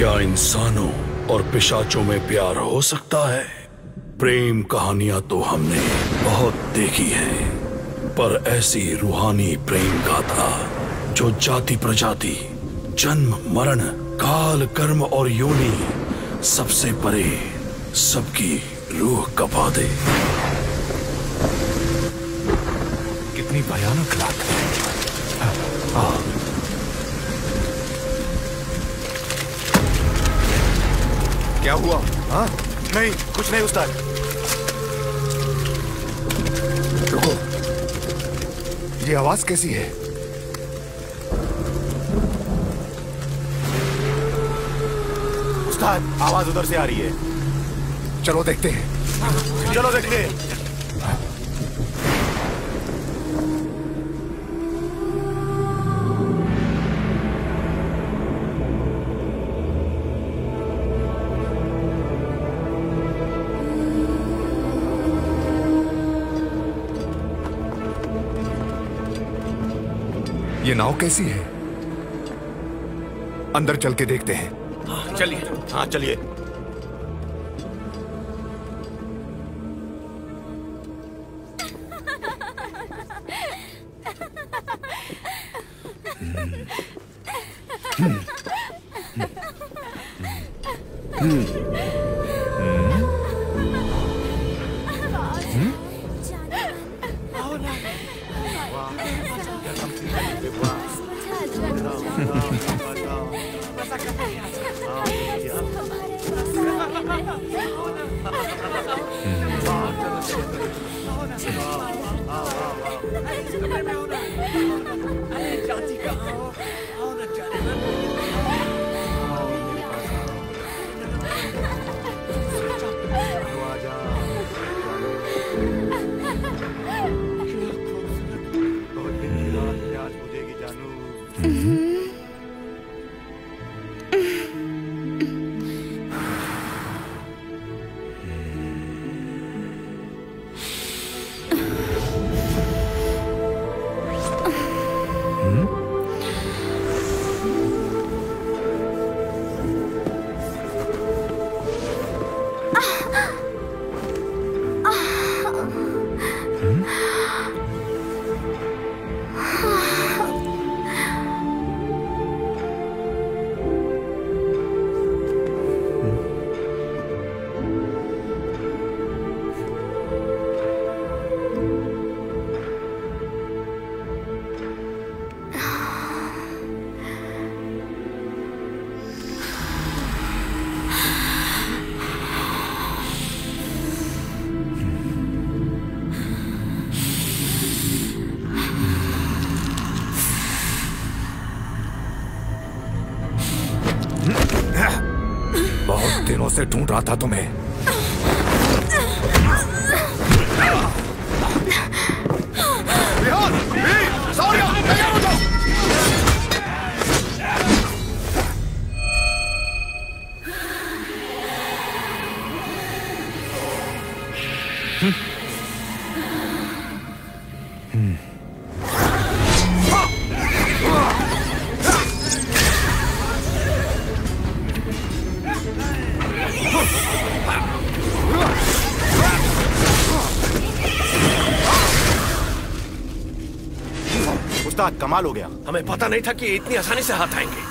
क्या इंसानों और पिशाचों में प्यार हो सकता है? प्रेम कहानियां तो हमने बहुत देखी हैं, पर ऐसी रूहानी प्रेम गाथा जो जाति प्रजाति, जन्म मरण, काल कर्म और योनि सबसे परे सबकी रूह कपा दे। कितनी भयानक बात है। क्या हुआ? हाँ? नहीं, कुछ नहीं उस्ताद। रुको, ये आवाज कैसी है? उस्ताद, आवाज उधर से आ रही है। चलो देखते हैं। चलो देखते हैं। ये नाव कैसी है? अंदर चल के देखते हैं। चलिए। हाँ चलिए। बहुत दिनों से ढूंढ रहा था तुम्हें। उस्ताद, कमाल हो गया। हमें पता नहीं था कि इतनी आसानी से हाथ आएंगे।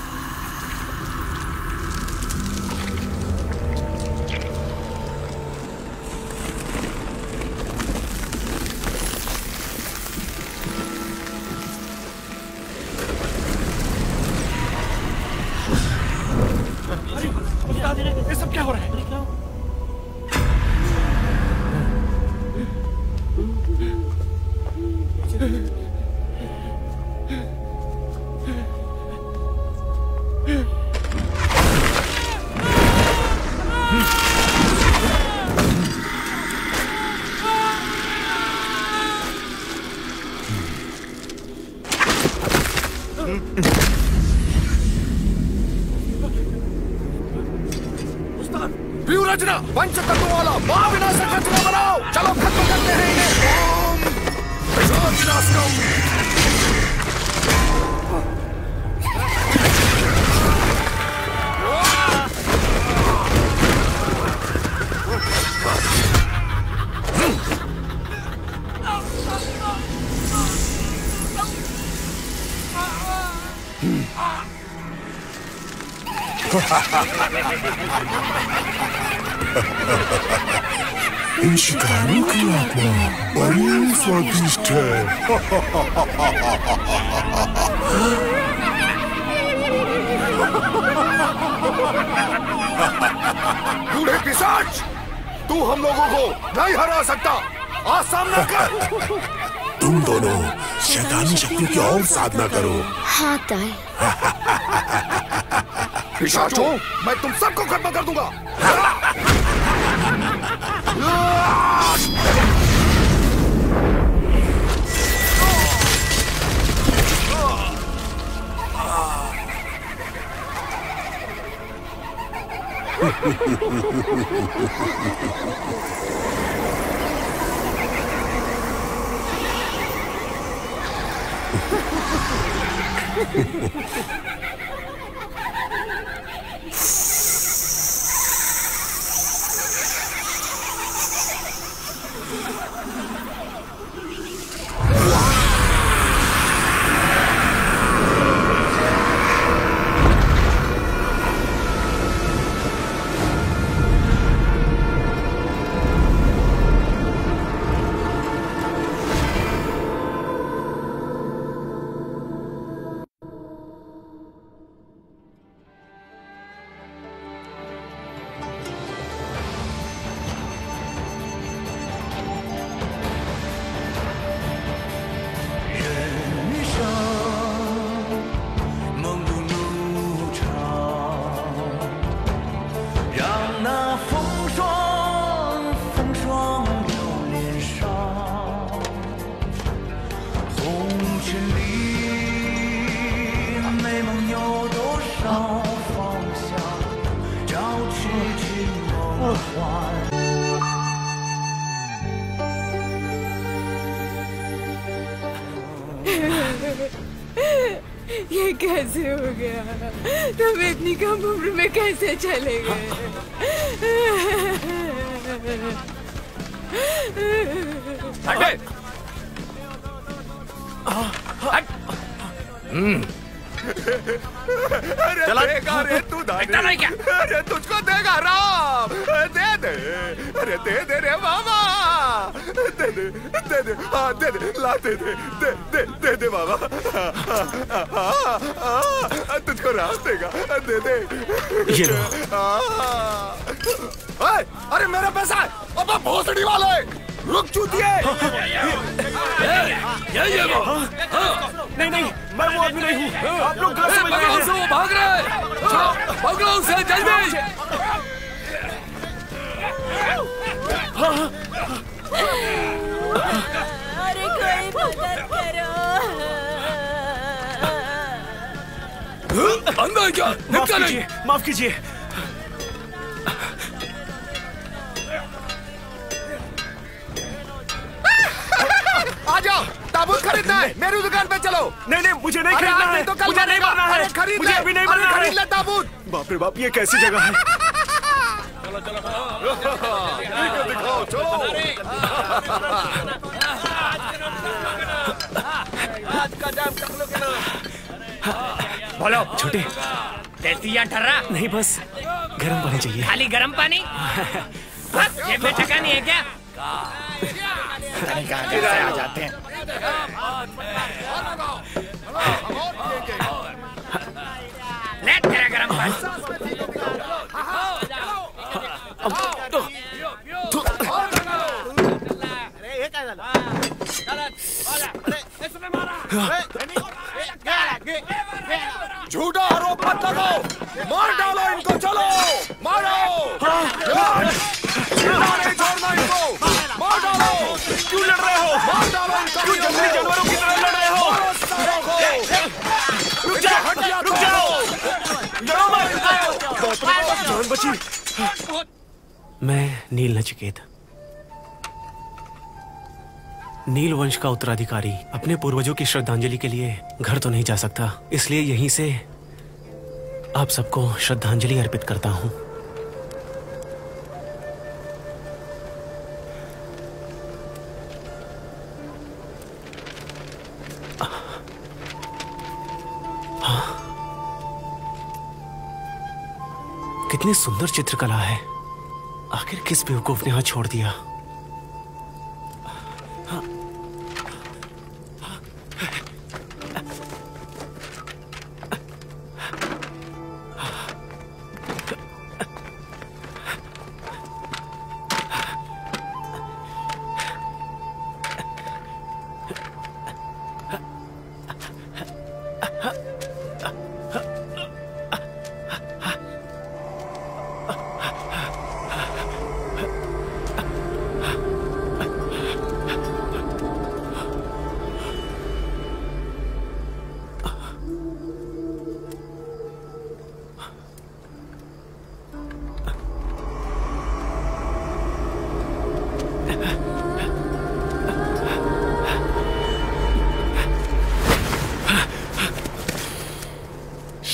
ये सब क्या हो रहा है? व्यूरचना, पंचतत्व वाला महाविनाशक रचना बनाओ। चलो खत्म करते हैं इन्हें। ओम विनाशकम। इन शिकारों की आत्मा बड़ी स्वादिष्ट है। बूढ़े पिशाच, तू हम लोगों को नहीं हरा सकता। आज सामना कर। तुम दोनों शैतानी शक्ति की और साधना करो। हाँ ताई। पिशाचों, मैं तुम सबको खत्म कर दूंगा। ये कैसे हो गया? तुम इतनी कम उम्र में कैसे चले गए? अरे देगा रे तू दाने नहीं क्या? अरे तुझको देगा राम, दे दे, अरे दे दे रे बाबा, दे दे, दे दे, हाँ दे दे, ला दे दे, दे दे, दे दे बाबा, तुझको राम देगा, दे दे। ये लो। अरे मेरा पैसा है, अब भोसड़ी वाले, रुक चूतिए। ये वो। नहीं नहीं, मैं वो आदमी नहीं हूँ। आप लोग गलत समझ रहे हैं। वो भाग रहा है। पकड़ो उसे जल्दी। अरे कोई मदद करो। अंदर क्या? माफ कीजिए। आ जाओ, ताबूत खरीदना है, मेरी दुकान पे चलो। नहीं नहीं, मुझे नहीं खरीदना है, तो मुझे नहीं मरना है, मुझे अभी नहीं मरना है। खरीद ले ताबूत। बाप रे बाप, ये कैसी जगह है? चलो चलो दिखाओ, चलो। आज का जाम कर लो क्या? बोलो छोटे। देसी या ठर्रा? नहीं, बस गर्म पानी चाहिए। खाली गर्म पानी? जेब में टका नहीं है क्या? किराए आ जाते हैं। ले तेरा गर्म पानी। झूठा आरोप मत लगाओ, मार डालो इनको, चलो मारो। नहीं छोड़ना इनको, मार डालो। क्यों लड़ रहे हो? मार डालो इनको, क्यों जंगली जानवरों की तरह लड़ रहे हो? रुक जाओ, रुक जाओ, लड़ो मत। जान बची। मैं नील नचिकेत, नील वंश का उत्तराधिकारी, अपने पूर्वजों की श्रद्धांजलि के लिए घर तो नहीं जा सकता, इसलिए यहीं से आप सबको श्रद्धांजलि अर्पित करता हूं। कितनी सुंदर चित्रकला है। आखिर किस बेवकूफ ने यहाँ छोड़ दिया?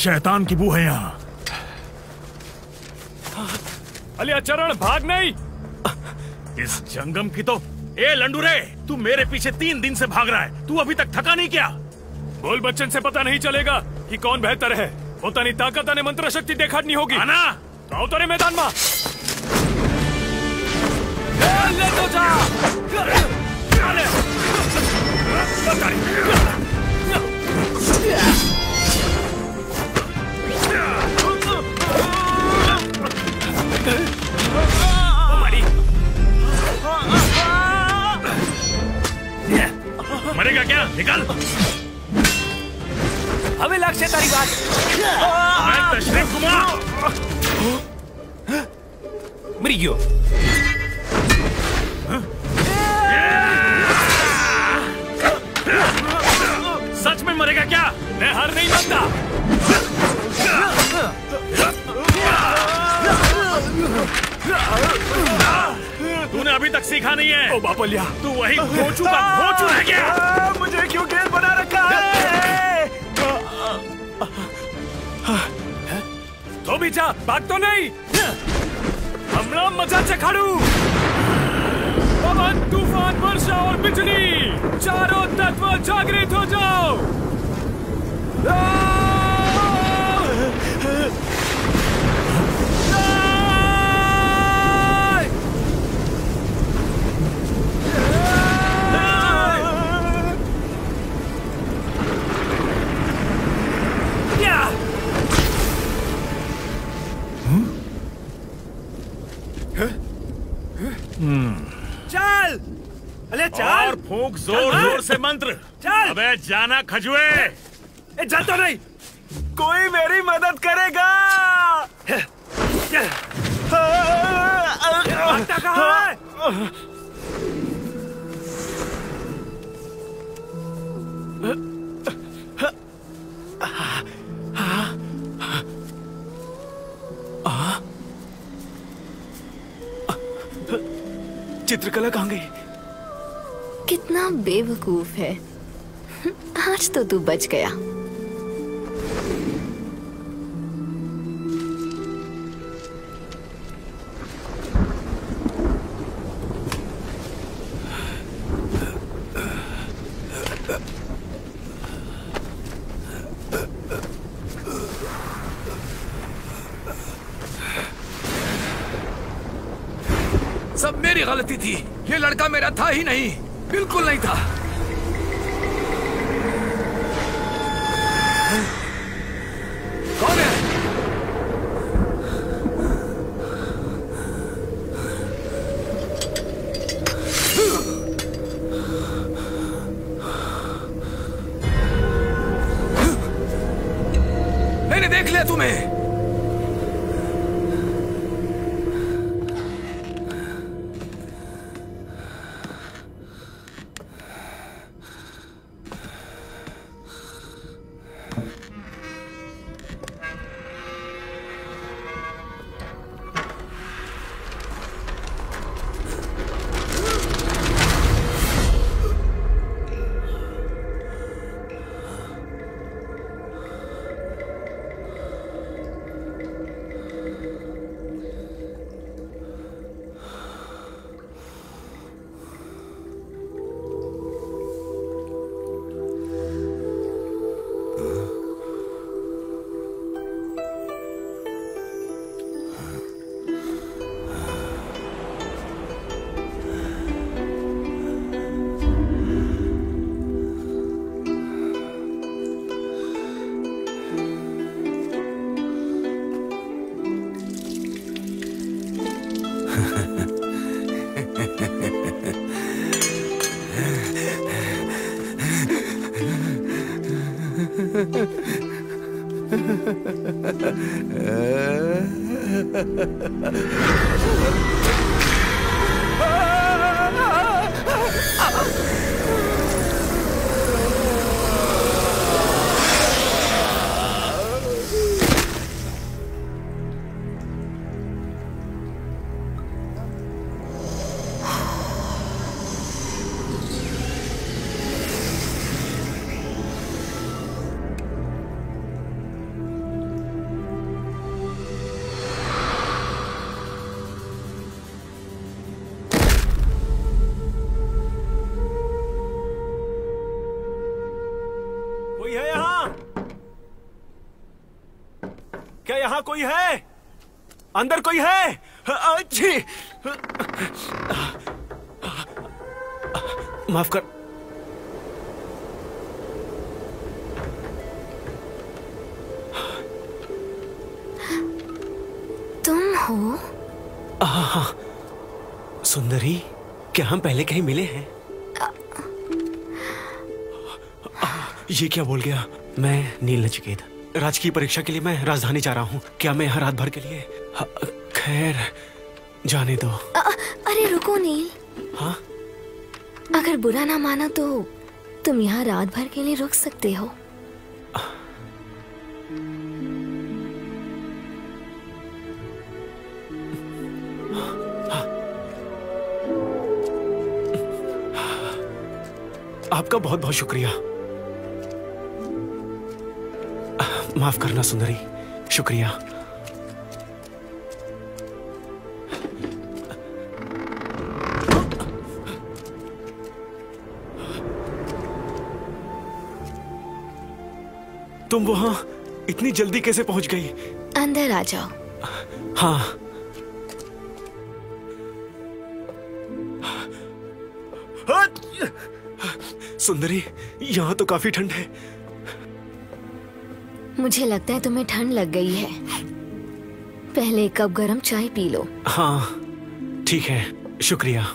शैतान की बू है यहाँ। अलिया चरण भाग नहीं। इस जंगम की तो। ए लंडूरे, तू मेरे पीछे 3 दिन से भाग रहा है, तू अभी तक थका नहीं क्या? बोल बच्चन से पता नहीं चलेगा कि कौन बेहतर है। પોતાની તાકાત અને મંત્ર શક્તિ દેખાડની હોગી। આના તો આવતો રે મેદાનમાં। ले तो जा। अरे मरेगा क्या? निकल। अभी लक्ष्य तारी बात। मैं तशरीफ कुमार। मरियो। सच में मरेगा क्या? मैं हार नहीं मानता। तूने अभी तक सीखा नहीं है। ओ बापलिया, तू वही घोचू का घोचू रह गया। मुझे क्यों खेल बना रखा है? तो भी जा, भाग तो नहीं। हमरा मजा चखाड़ू। पवन, तूफान, वर्षा और बिजली, चारों तत्व जागृत हो जाओ। चल, अरे चल। और फूंक जोर जोर से मंत्र। चल। अबे जाना खजुए। चल तो नहीं, कोई मेरी मदद करेगा। भागता कहाँ है? चित्रकला कहाँ गई? कितना बेवकूफ है। आज तो तू बच गया। सब मेरी गलती थी। ये लड़का मेरा था ही नहीं, बिल्कुल नहीं था। कौन है? मैंने देख लिया तुम्हें। क्या यहाँ कोई है? अंदर कोई है? अच्छी माफ कर। तुम हो? हाँ। सुंदरी, क्या हम पहले कहीं मिले हैं? ये क्या बोल गया? मैं नील नचिकेत, राजकीय परीक्षा के लिए मैं राजधानी जा रहा हूँ। क्या मैं यहाँ रात भर के लिए? खैर, जाने दो। अरे रुको नील। हाँ? अगर बुरा ना माना तो तुम यहाँ रात भर के लिए रुक सकते हो। आपका बहुत बहुत शुक्रिया। माफ करना सुंदरी, शुक्रिया। तुम वहां इतनी जल्दी कैसे पहुंच गई? अंदर आ जाओ। हाँ। सुंदरी, यहाँ तो काफी ठंड है। मुझे लगता है तुम्हें ठंड लग गई है। पहले एक कप गरम चाय पी लो। हाँ, ठीक है, शुक्रिया।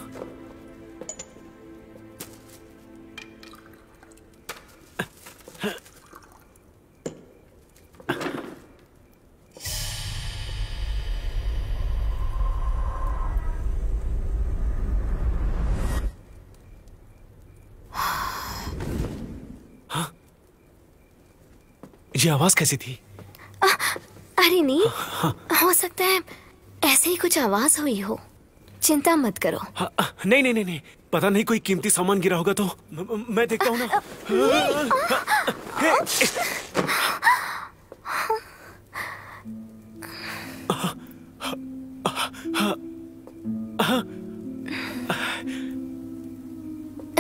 ये आवाज कैसी थी? अरे नहीं, हो सकता है ऐसे ही कुछ आवाज हुई हो। चिंता मत करो। नहीं नहीं नहीं नहीं, पता नहीं कोई कीमती सामान गिरा होगा तो मैं देखता हूँ ना।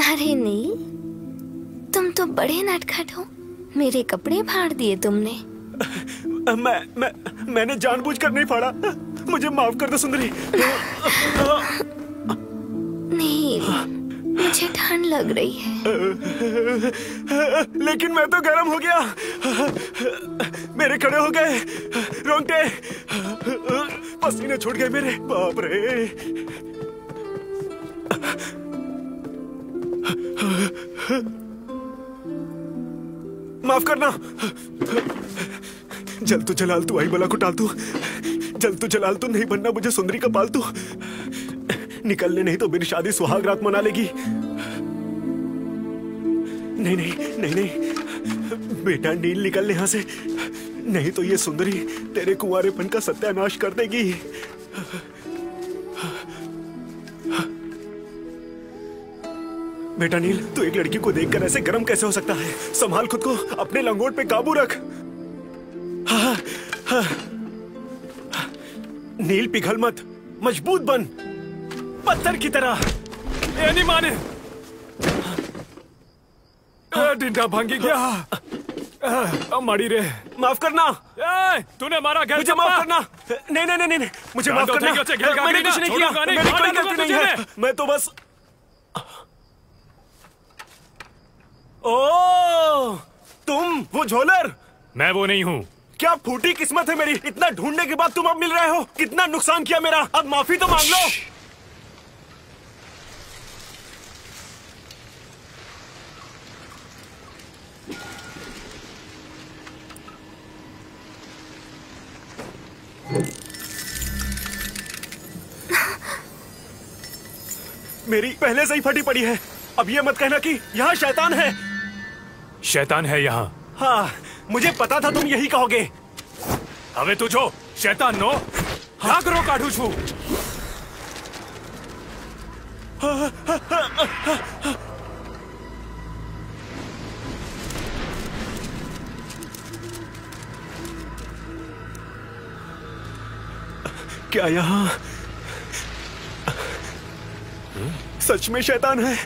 अरे नहीं, तुम तो बड़े नटखट हो। मेरे कपड़े फाड़ दिए तुमने। मैंने जानबूझकर नहीं फाड़ा। मुझे माफ कर दो सुंदरी। नहीं, मुझे ठंड लग रही है। लेकिन मैं तो गर्म हो गया। मेरे खड़े हो गए रोंगटे, पसीने छूट गए मेरे। बाप रे। माफ करना। जल तू जलाल तू आई बला को टाल तू। जल तू जलाल तू नहीं बनना मुझे सुंदरी का पालतू। निकलने नहीं तो मेरी शादी सुहाग रात मना लेगी। नहीं नहीं नहीं नहीं, बेटा नील निकल यहाँ से, नहीं तो ये सुंदरी तेरे कुंवारेपन का सत्यानाश कर देगी। बेटा नील, तू एक लड़की को देखकर ऐसे गर्म कैसे हो सकता है? संभाल खुद को, अपने लंगोट पे काबू रख। हाँ, हाँ। नील पिघल मत, मजबूत बन, पत्थर की तरह। ये नहीं माने। डिंडा भांगी गया। मारी रे। माफ करना। तूने मारा गया। मुझे माफ करना। नहीं नहीं नहीं नहीं, मुझे माफ करना। मैंने कुछ नहीं किया, मेरी कोई गलती नहीं है। मैं तो बस। ओ, तुम वो झोलर? मैं वो नहीं हूँ। क्या फूटी किस्मत है मेरी, इतना ढूंढने के बाद तुम अब मिल रहे हो। कितना नुकसान किया मेरा, अब माफी तो मांग लो। मेरी पहले से ही फटी पड़ी है। अब ये मत कहना कि यहाँ शैतान है। शैतान है यहाँ? हाँ, मुझे पता था तुम यही कहोगे। अबे तुझो शैतान नो नागरो काढू छू। क्या यहाँ सच में शैतान है?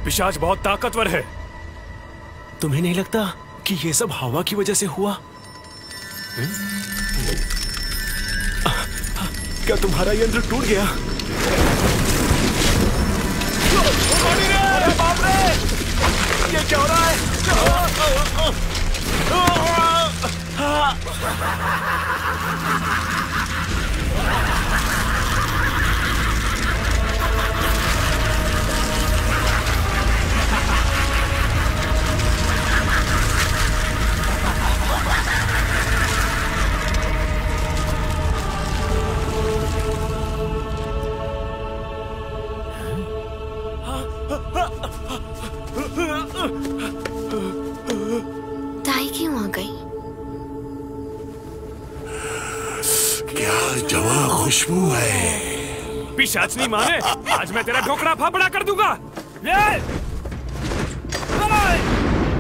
पिशाच बहुत ताकतवर है। तुम्हें नहीं लगता कि ये सब हवा की वजह से हुआ? क्या तुम्हारा यंत्र टूट गया? अरे बाप रे! ये क्या हो रहा है? ताई क्यों आ गई? क्या जवां खुशबू है। पिशाचनी माने, आज मैं तेरा ढोकरा फाफड़ा कर दूंगा।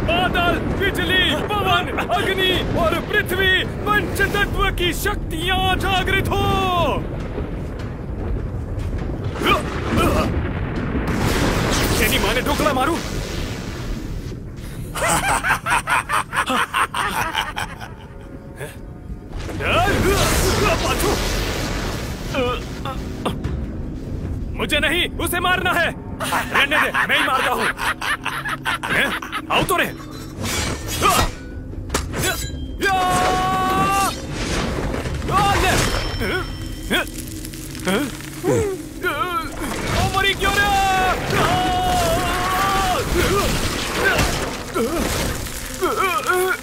बादल, बिजली, पवन, अग्नि और पृथ्वी पंच तत्व की शक्तियां जागृत हो। तेरी माने ढोकला मारू? मुझे नहीं, उसे मारना है। रहने दे, मैं ही मारता हूँ। आओ तो रे। ओ मरी क्यों रे?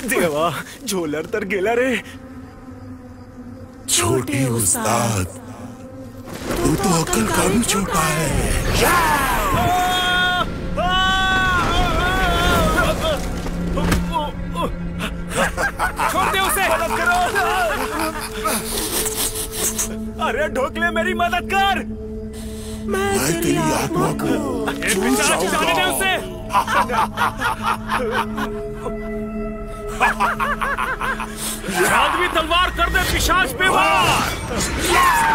देवा, झोलर तर गेला रे। छोटे उस्ताद, तू तो अक्ल का भी छोटा है। छोड़ दे उसे। मदद करो। अरे ढोकले, मेरी मदद कर। मैं तेरी आत्मा को जाने दे उसे। आदमी तलवार कर दे पिशाच पे वार।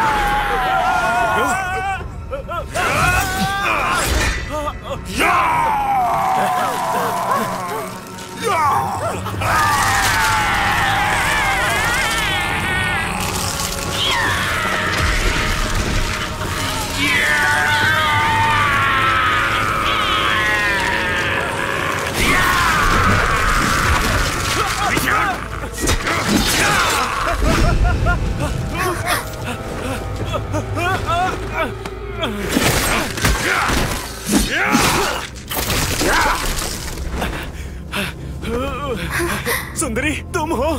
सुंदरी, तुम हो?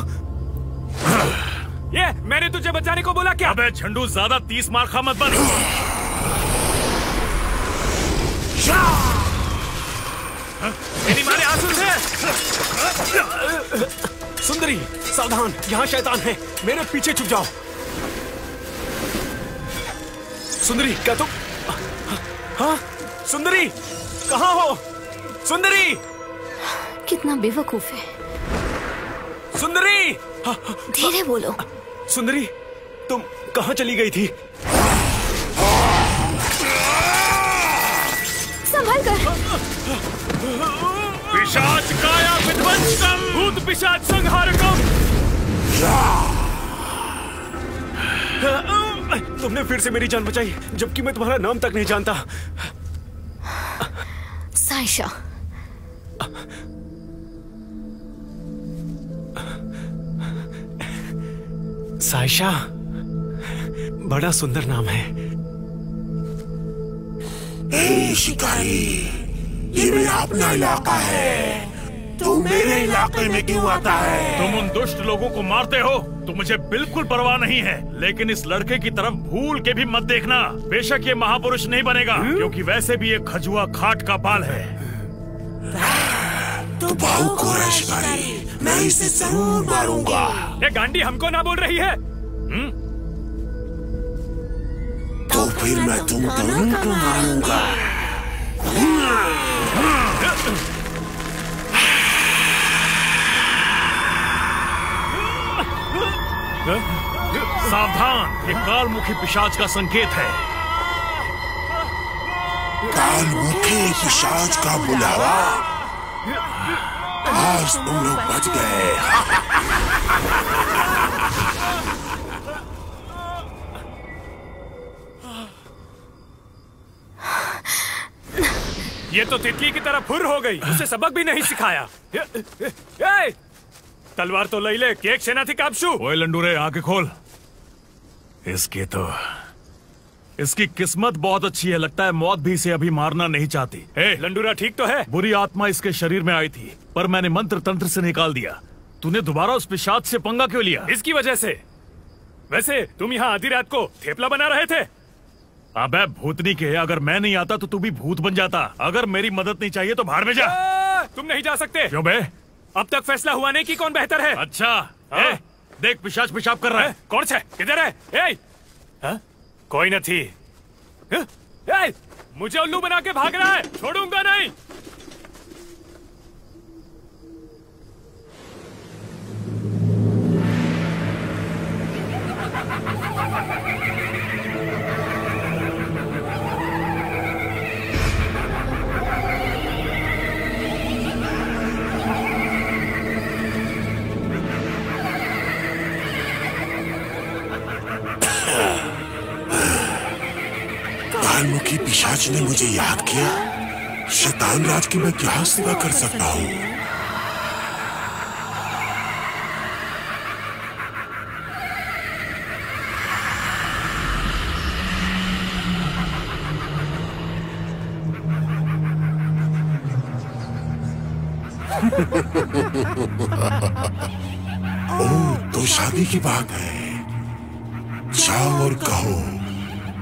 ये मैंने तुझे बचाने को बोला क्या? अबे झंडू, ज्यादा 30 मार खा मत बन। मेरी मारे आंसू से। सुंदरी, सावधान, यहाँ शैतान है। मेरे पीछे छुप जाओ। सुंदरी, क्या तुम? हाँ, सुंदरी, कहाँ हो? सुंदरी! कितना बेवकूफ है। सुंदरी! धीरे बोलो। सुंदरी, तुम कहाँ चली गई थी? संभाल कर। पिशाच काया विध्वंसकम, भूत पिशाच संहारकम। तुमने फिर से मेरी जान बचाई, जबकि मैं तुम्हारा नाम तक नहीं जानता। साइशा। साइशा, बड़ा सुंदर नाम है। ए शिकारी, ये मेरा अपना इलाका है, तू मेरे इलाके में क्यों आता है? तुम उन दुष्ट लोगों को मारते हो तो मुझे बिल्कुल परवाह नहीं है, लेकिन इस लड़के की तरफ भूल के भी मत देखना। बेशक ये महापुरुष नहीं बनेगा, क्योंकि वैसे भी एक खजुआ खाट का बाल है। तो भाव को है शिकारी, मैं इसे जरूर मारूंगा। ये गांडी हमको ना बोल रही है। तो फिर मैं तुम दोनों को मारूंगा। सावधान, ये कालमुखी पिशाच का संकेत है। कालमुखी पिशाच का बुलावा, आज तुम लोग बच गए। ये तो तितली की तरह फुर हो गई, उसे सबक भी नहीं सिखाया। तलवार तो ले ले, केक सेना थी काबशू। ओए लंडूरे, आंखें खोल। इसकी किस्मत बहुत अच्छी है, लगता है मौत भी इसे अभी मारना नहीं चाहती। लंडूरा ठीक तो है? बुरी आत्मा इसके शरीर में आई थी, पर मैंने मंत्र तंत्र से निकाल दिया। तूने दोबारा उस पिशाच से पंगा क्यों लिया? इसकी वजह से। वैसे तुम यहाँ आधी रात को थेपला बना रहे थे? अबे भूतनी के, अगर मैं नहीं आता तो तू भी भूत बन जाता। अगर मेरी मदद नहीं चाहिए तो भाड़ में जा। तुम नहीं जा सकते। क्यों बे? अब तक फैसला हुआ नहीं कि कौन बेहतर है। अच्छा, देख पिशाच पेशाब कर रहा है। कौन से? किधर है? कोई न थी। मुझे उल्लू बना के भाग रहा है, छोड़ूंगा नहीं। कालमुखी पिशाच ने मुझे याद किया। शैतान राज की मैं क्या सेवा कर सकता हूँ? ओह, तो शादी की बात है। जाओ और कहो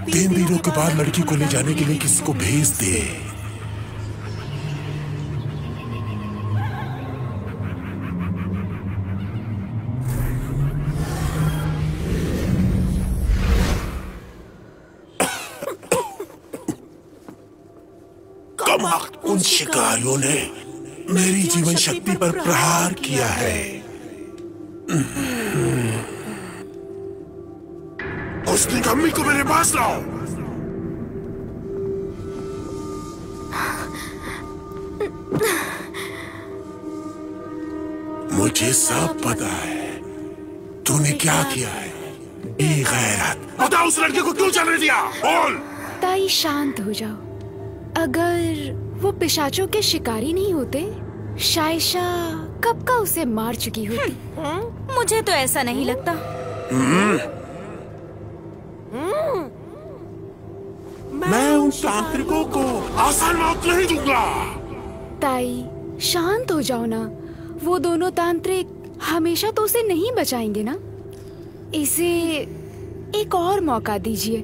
3 दिनों के बाद लड़की को ले जाने के लिए किसी को भेज दे। कमबख्त उन शिकारियों ने मेरी जीवन शक्ति पर प्रहार किया है। उस निकम्मी को मेरे पास लाओ। मुझे सब पता है तूने क्या किया है। बेगैरत, बता उस लड़के को क्यों चलने दिया? बोल। ताई शांत हो जाओ। अगर वो पिशाचों के शिकारी नहीं होते, शायशा कब का उसे मार चुकी होती। मुझे तो ऐसा नहीं लगता। मैं उन तांत्रिकों को आसान मौत नहीं दूंगा। ताई शांत हो जाओ ना। वो दोनों तांत्रिक हमेशा तो उसे नहीं बचाएंगे ना। इसे एक और मौका दीजिए।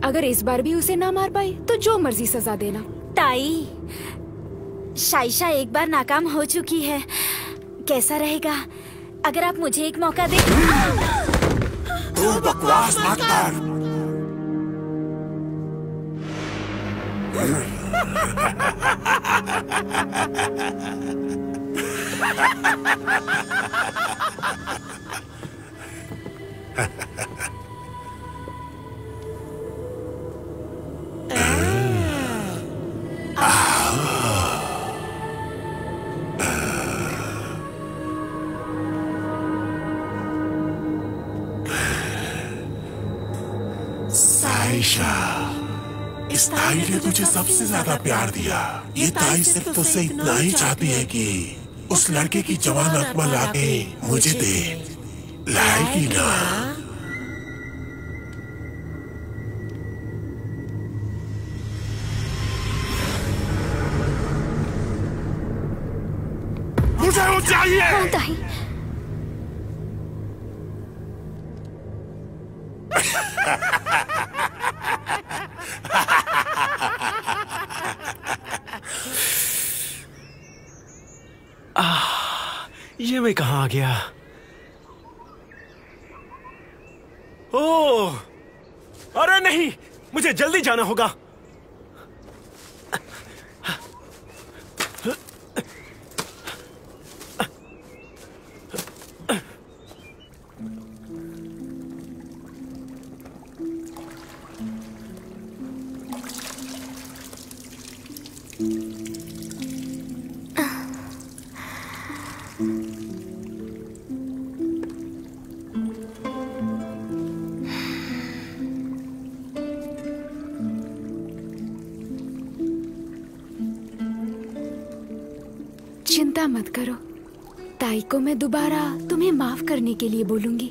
अगर इस बार भी उसे ना मार पाए तो जो मर्जी सजा देना। ताई, शायशा एक बार नाकाम हो चुकी है। कैसा रहेगा अगर आप मुझे एक मौका दें? तू बकवास मत कर। साइशा, इस ताई ने तुझे सबसे ज्यादा प्यार दिया। ये ताई सिर्फ तुझसे इतना ही चाहती है कि उस लड़के की जवान आत्मा लाके मुझे दे। लाएगी ना? चाहिए। हाँ ताई। ये मैं कहाँ आ गया? ओह, अरे नहीं, मुझे जल्दी जाना होगा। चिंता मत करो, ताई को मैं दोबारा तुम्हें माफ करने के लिए बोलूंगी।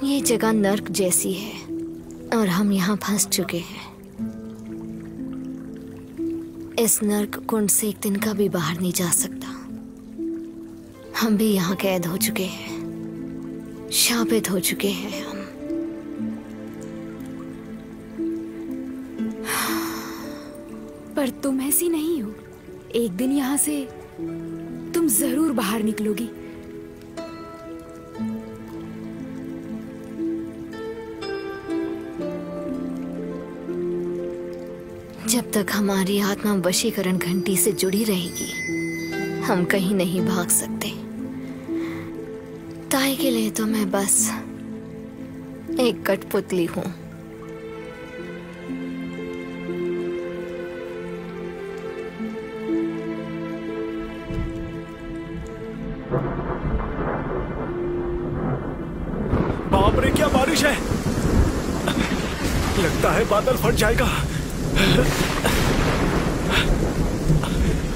ये जगह नर्क जैसी है और हम यहाँ फंस चुके हैं। इस नर्क कुंड से एक दिन का भी बाहर नहीं जा सकता। हम भी यहाँ कैद हो चुके हैं, शापित हो चुके हैं हम। पर तुम ऐसी नहीं हो। एक दिन यहाँ से तुम जरूर बाहर निकलोगी। जब तक हमारी आत्मा वशीकरण घंटी से जुड़ी रहेगी, हम कहीं नहीं भाग सकते। ताई के लिए तो मैं बस एक कठपुतली हूँ। बाप रे, क्या बारिश है! लगता है बादल फट जाएगा।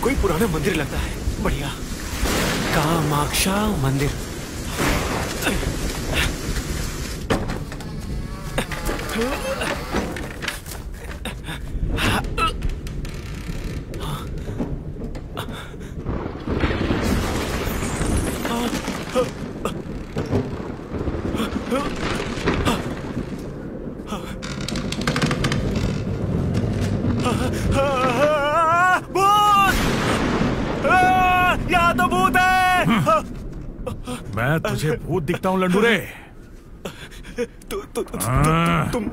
कोई पुराना मंदिर लगता है। बढ़िया, कामाक्षा मंदिर। यहाँ तो भूत है। मैं तुझे भूत दिखता हूँ लंडूरे? तुम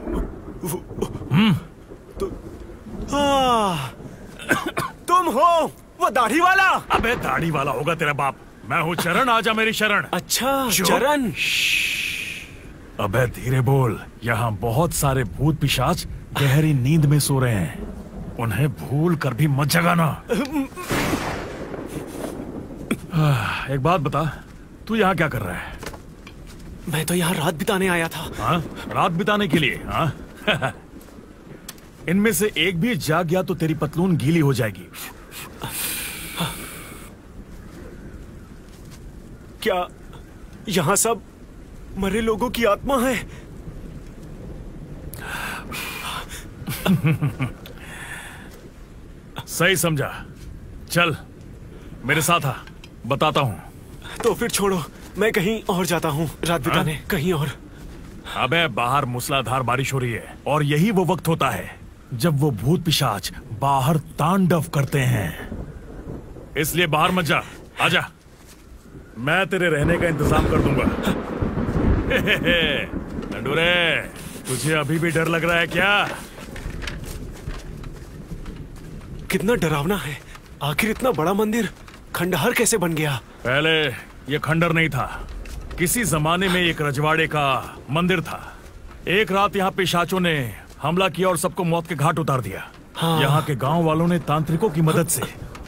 तुम हो वो दाढ़ी वाला? अबे दाढ़ी वाला होगा तेरा बाप। मैं हूँ चरण, आजा मेरी शरण। अच्छा चरण। अबे धीरे बोल, यहाँ बहुत सारे भूत पिशाच गहरी नींद में सो रहे हैं। उन्हें भूल कर भी मत जगाना। एक बात बता, तू यहाँ क्या कर रहा है? मैं तो यहाँ रात बिताने आया था। हाँ, रात बिताने के लिए? हाँ। इनमें से एक भी जाग गया तो तेरी पतलून गीली हो जाएगी। क्या यहाँ सब मरे लोगों की आत्मा है? सही समझा। चल मेरे साथ आ, बताता हूँ। तो फिर छोड़ो, मैं कहीं और जाता हूँ रात बिताने। कहीं और। अबे बाहर मूसलाधार बारिश हो रही है और यही वो वक्त होता है जब वो भूत पिशाच बाहर तांडव करते हैं। इसलिए बाहर मत जा, आजा। मैं तेरे रहने का इंतजाम कर दूंगा। लंडूरे, तुझे अभी भी डर लग रहा है क्या? कितना डरावना है। आखिर इतना बड़ा मंदिर खंडहर कैसे बन गया? पहले ये खंडहर नहीं था। किसी जमाने में एक रजवाड़े का मंदिर था। एक रात यहाँ पिशाचों ने हमला किया और सबको मौत के घाट उतार दिया। हाँ। यहाँ के गांव वालों ने तांत्रिकों की मदद से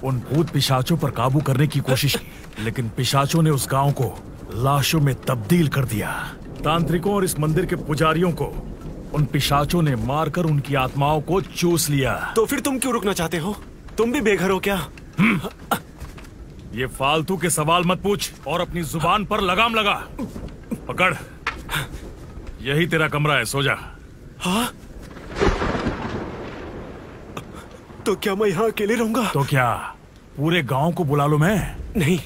उन भूत पिशाचों पर काबू करने की कोशिश की, लेकिन पिशाचों ने उस गांव को लाशों में तब्दील कर दिया। तांत्रिकों और इस मंदिर के पुजारियों को उन पिशाचों ने मारकर उनकी आत्माओं को चूस लिया। तो फिर तुम क्यों रुकना चाहते हो? तुम भी बेघर हो क्या? ये फालतू के सवाल मत पूछ और अपनी जुबान पर लगाम लगा। पकड़, यही तेरा कमरा है, सो जा। हाँ? तो क्या मैं यहाँ अकेले रहूंगा? तो क्या पूरे गांव को बुला लूं मैं? नहीं।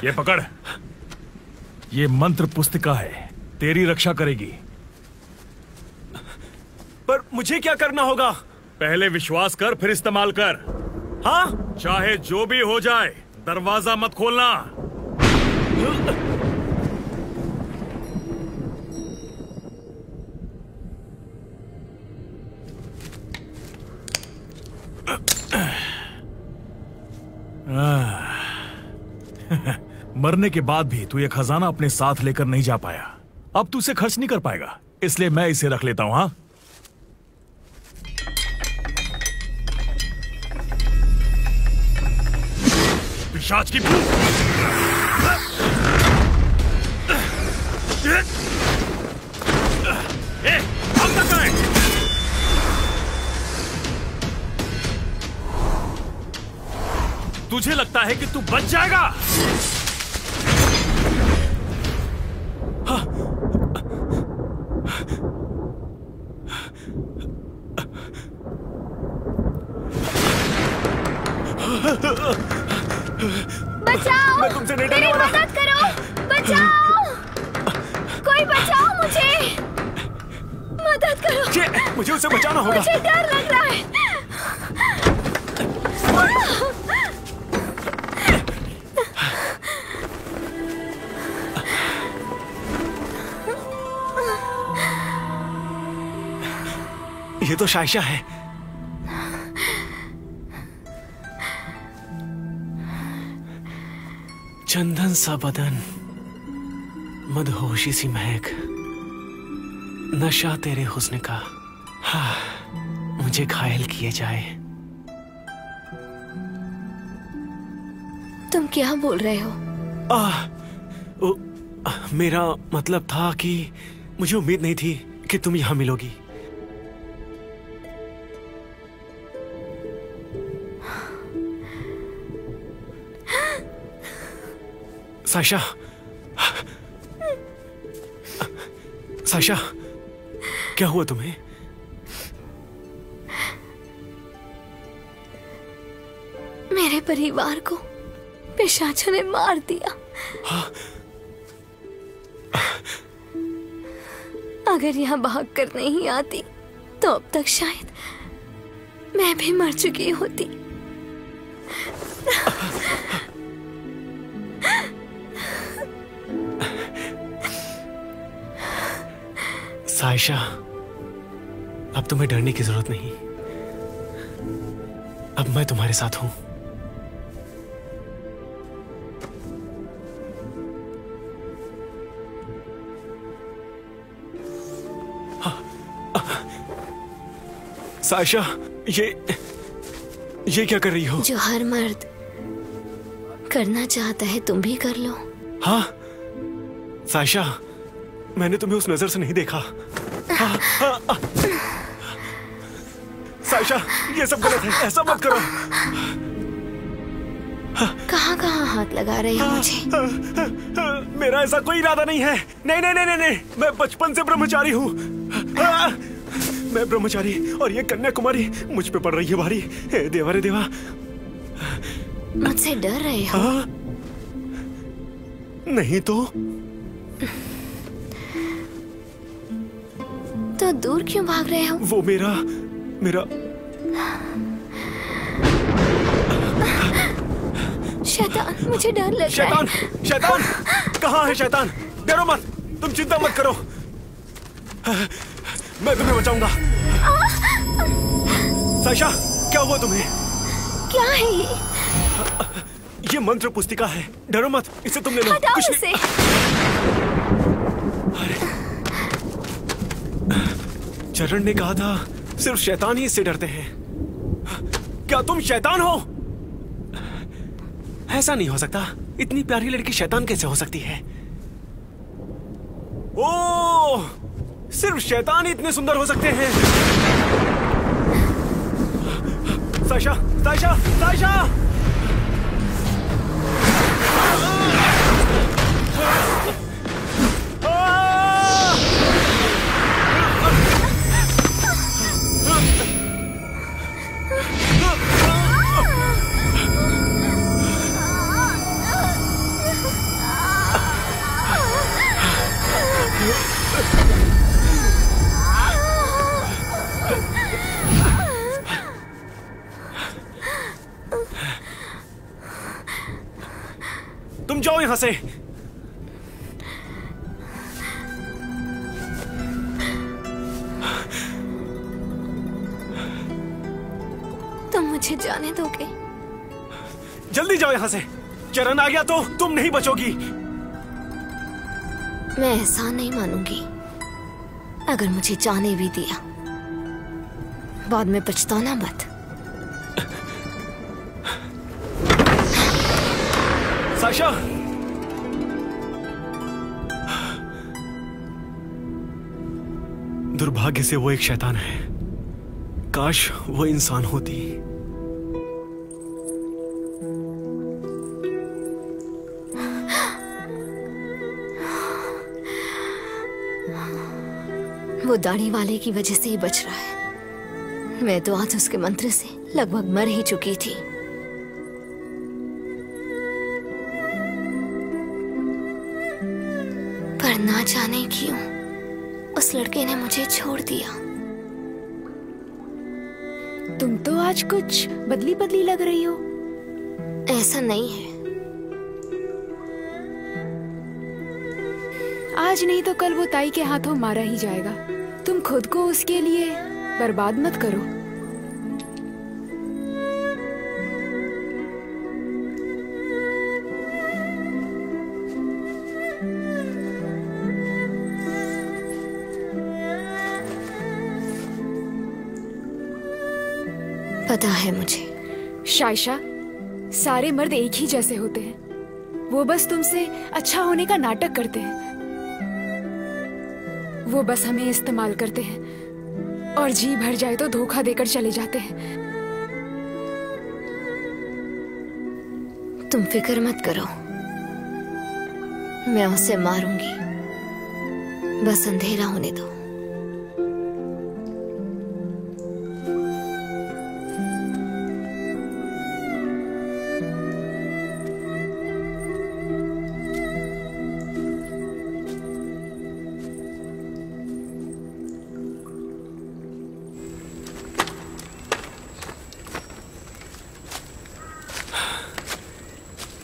ये पकड़, ये मंत्र पुस्तिका है, तेरी रक्षा करेगी। पर मुझे क्या करना होगा? पहले विश्वास कर, फिर इस्तेमाल कर। हाँ? चाहे जो भी हो जाए, दरवाजा मत खोलना। मरने के बाद भी तू ये खजाना अपने साथ लेकर नहीं जा पाया। अब तू इसे खर्च नहीं कर पाएगा, इसलिए मैं इसे रख लेता हूं। हाँ, पिशाच की भूख। हम तक आए। तुझे लगता है कि तू बच जाएगा? बचाओ! मैं तुमसे नहीं मेरी मदद करो! बचाओ! कोई बचाओ मुझे! मदद करो! मुझे उसे बचाना होगा। मुझे डर लग रहा है। ये तो शाइशा है। चंदन सा बदन, मदहोशी सी महक, नशा तेरे हुस्न का, हाँ, मुझे घायल किए जाए। तुम क्या बोल रहे हो? मेरा मतलब था कि मुझे उम्मीद नहीं थी कि तुम यहां मिलोगी। साइशा, साइशा, क्या हुआ तुम्हें? मेरे परिवार को पिशाचों ने मार दिया। हाँ? अगर यहाँ भाग कर नहीं आती तो अब तक शायद मैं भी मर चुकी होती। साइशा, अब तुम्हें डरने की जरूरत नहीं। अब मैं तुम्हारे साथ हूं। साइशा, ये क्या कर रही हो? जो हर मर्द करना चाहता है तुम भी कर लो। हाँ? साइशा, मैंने तुम्हें उस नजर से नहीं देखा। साइशा, ये सब गलत है, ऐसा मत करो। कहाँ कहाँ हाथ लगा रहे हो मुझे? मेरा ऐसा कोई इरादा नहीं है। नहीं नहीं नहीं नहीं, मैं बचपन से ब्रह्मचारी हूँ। मैं ब्रह्मचारी और ये कन्याकुमारी मुझ पे पड़ रही है भारी। हे देवा रे देवा। मुझसे डर रहे हो? नहीं तो दूर क्यों भाग रहे हो? वो मेरा शैतान, मुझे डर लग रहा है। शैतान, कहाँ है शैतान? डरो मत, तुम चिंता मत करो, मैं तुम्हें बचाऊंगा। साइशा, क्या हुआ तुम्हें? क्या है ये? ये मंत्र पुस्तिका है, डरो मत, इसे तुम ले लो। हटाओ इसे। चरण ने कहा था सिर्फ शैतान ही इससे डरते हैं। क्या तुम शैतान हो? ऐसा नहीं हो सकता, इतनी प्यारी लड़की शैतान कैसे हो सकती है? ओह, सिर्फ शैतान ही इतने सुंदर हो सकते हैं। साइशा, साइशा, साइशा! यहाँ से। तुम मुझे जाने दोगे? जल्दी जाओ यहाँ से। चरण आ गया तो तुम नहीं बचोगी। मैं ऐसा नहीं मानूंगी। अगर मुझे जाने भी दिया, बाद में पछताना मत। साइशा, दुर्भाग्य से वो एक शैतान है। काश वो इंसान होती। वो दाढ़ी वाले की वजह से ही बच रहा है। मैं तो आज उसके मंत्र से लगभग मर ही चुकी थी। पर ना जाने क्यों उस लड़के ने मुझे छोड़ दिया। तुम तो आज कुछ बदली बदली लग रही हो। ऐसा नहीं है। आज नहीं तो कल वो ताई के हाथों मारा ही जाएगा। तुम खुद को उसके लिए बर्बाद मत करो। पता है मुझे। शाइशा, सारे मर्द एक ही जैसे होते हैं। वो बस तुमसे अच्छा होने का नाटक करते हैं। वो बस हमें इस्तेमाल करते हैं और जी भर जाए तो धोखा देकर चले जाते हैं। तुम फिक्र मत करो, मैं उसे मारूंगी। बस अंधेरा होने दो।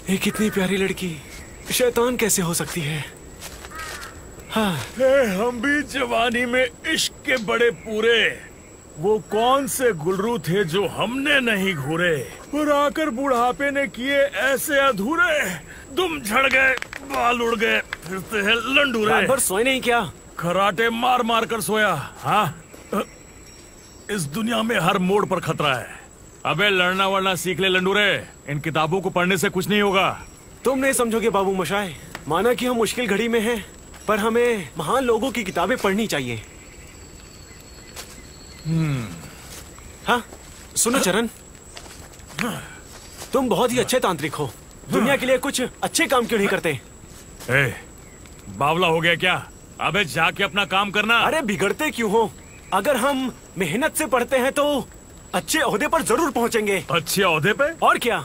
ये कितनी प्यारी लड़की शैतान कैसे हो सकती है? हाँ। हम भी जवानी में इश्क के बड़े पूरे। वो कौन से गुलरू थे जो हमने नहीं घूरे, और आकर बुढ़ापे ने किए ऐसे अधूरे। दुम झड़ गए, बाल उड़ गए, फिरते हैं लंडूरे। रात भर सोए नहीं क्या? खराटे मार मार कर सोया। हाँ, इस दुनिया में हर मोड़ पर खतरा है। अबे लड़ना वड़ना सीख ले लंडूरे। इन किताबों को पढ़ने से कुछ नहीं होगा। तुम नहीं समझोगे बाबू मशाए। माना कि हम मुश्किल घड़ी में हैं, पर हमें महान लोगों की किताबें पढ़नी चाहिए। हाँ, सुनो चरण, तुम बहुत ही अच्छे तांत्रिक हो। दुनिया के लिए कुछ अच्छे काम क्यों नहीं करते? बावला हो गया क्या? अबे जाके अपना काम करना। अरे बिगड़ते क्यों हो? अगर हम मेहनत से पढ़ते हैं तो अच्छे ओहदे पर जरूर पहुंचेंगे। अच्छे ओहदे पे? और क्या?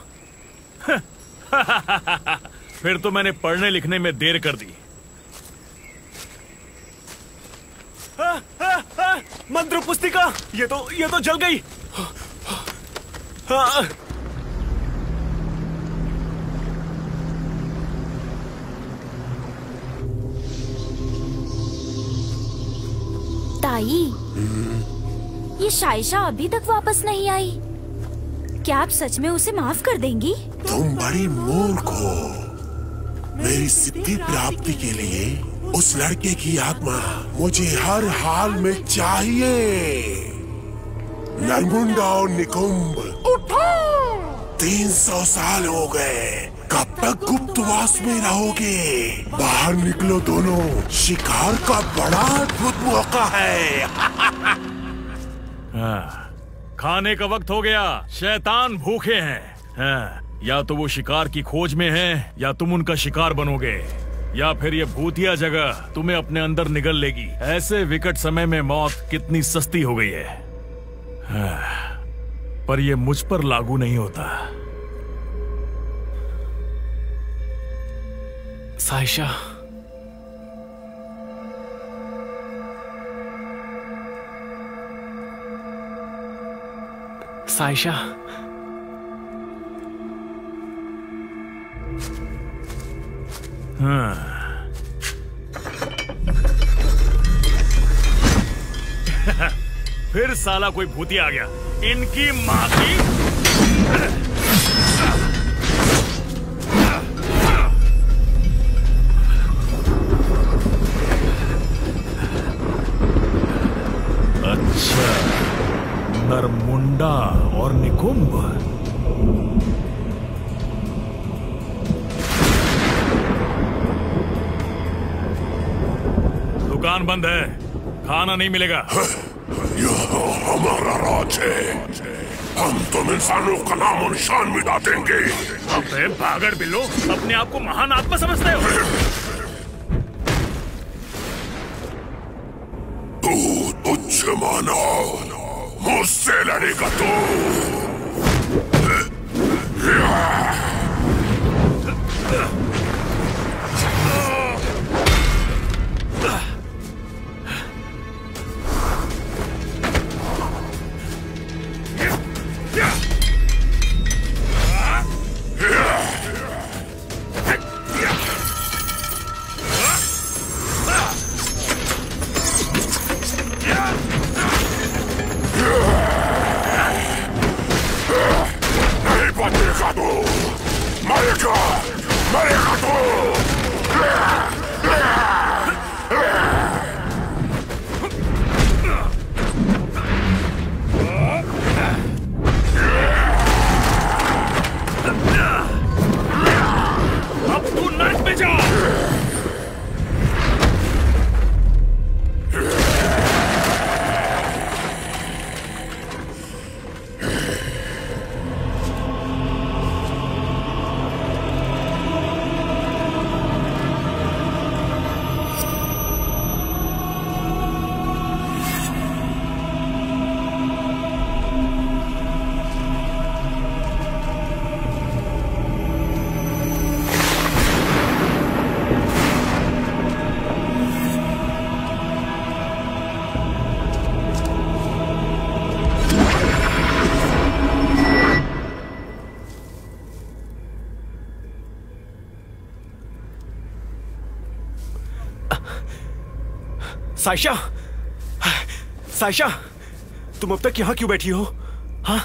फिर तो मैंने पढ़ने लिखने में देर कर दी। मंत्र पुस्तिका, ये तो जल गई। ताई, ये शाइशा अभी तक वापस नहीं आई। क्या आप सच में उसे माफ कर देंगी? तुम बड़ी मूर्ख हो। मेरी सिद्धि प्राप्ति के लिए उस लड़के की आत्मा मुझे हर हाल में चाहिए। नरमुंडा और निकुंभ, उठो! 300 साल हो गए। कब तक गुप्तवास में रहोगे? बाहर निकलो दोनों। शिकार का बड़ा अद्भुत मौका है। खाने का वक्त हो गया। शैतान भूखे हैं। या तो वो शिकार की खोज में हैं, या तुम उनका शिकार बनोगे, या फिर ये भूतिया जगह तुम्हें अपने अंदर निगल लेगी। ऐसे विकट समय में मौत कितनी सस्ती हो गई है। पर ये मुझ पर लागू नहीं होता। साइशा, साइशा, फिर साला कोई भूतिया आ गया। इनकी माँ की। अच्छा, नरमुंडा और निकुंभ। दुकान बंद है, खाना नहीं मिलेगा। यह हमारा राज है, हम तुम इंसानों का नामो निशान मिटा देंगे। अबे भागड़ बिल्लो, अपने आप को महान आत्मा समझते हो? तू तुच्छ मानव, मुझसे लड़ेगा तू। साइशा, साइशा, तुम अब तक यहाँ क्यों बैठी हो? हाँ?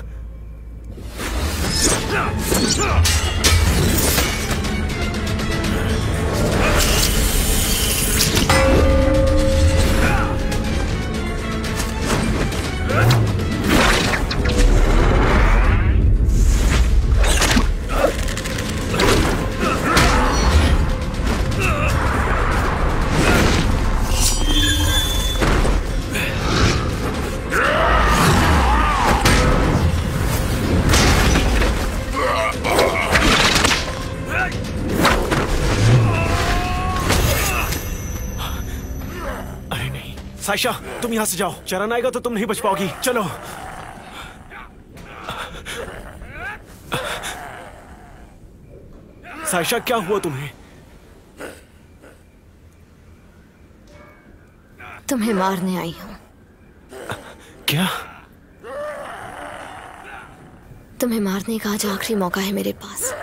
साइशा, तुम यहाँ से जाओ। चरण आएगा तो तुम नहीं बच पाओगी। चलो। साइशा, क्या हुआ तुम्हें? तुम्हें मारने आई हूँ। क्या? तुम्हें मारने का आज आखिरी मौका है मेरे पास।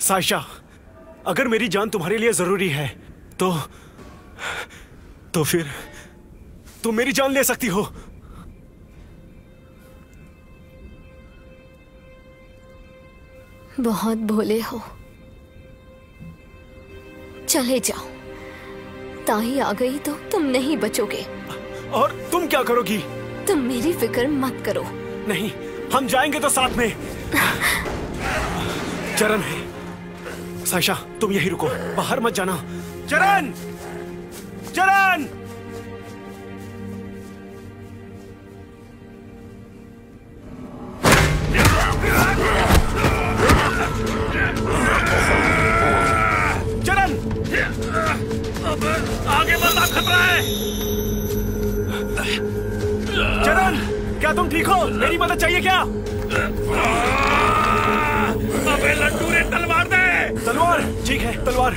साइशा, अगर मेरी जान तुम्हारे लिए जरूरी है तो फिर तुम मेरी जान ले सकती हो। बहुत भोले हो। चले जाओ। ताई आ गई तो तुम नहीं बचोगे। और तुम क्या करोगी? तुम मेरी फिक्र मत करो। नहीं, हम जाएंगे तो साथ में। चरण है। साइशा, तुम यहीं रुको, बाहर मत जाना। चरण! चरण! चरण! आगे बढ़ना खतरा है। चरण, क्या तुम ठीक हो? मेरी मदद चाहिए क्या? अबे लड्डू रे, तलवार दे। तलवार? ठीक है, तलवार।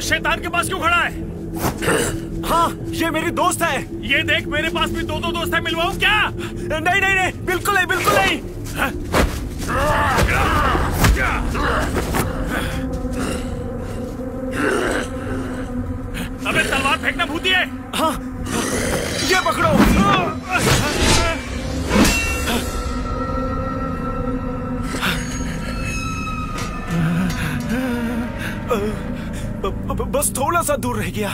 शैतान के पास क्यों खड़ा है? हाँ, ये मेरी दोस्त है। ये देख, मेरे पास भी दो दोस्त है, मिलवाऊं क्या? नहीं नहीं नहीं, बिल्कुल नहीं, बिल्कुल नहीं। अबे तलवार फेंकना भूती है। हाँ, ये पकड़ो। बस थोड़ा सा दूर रह गया।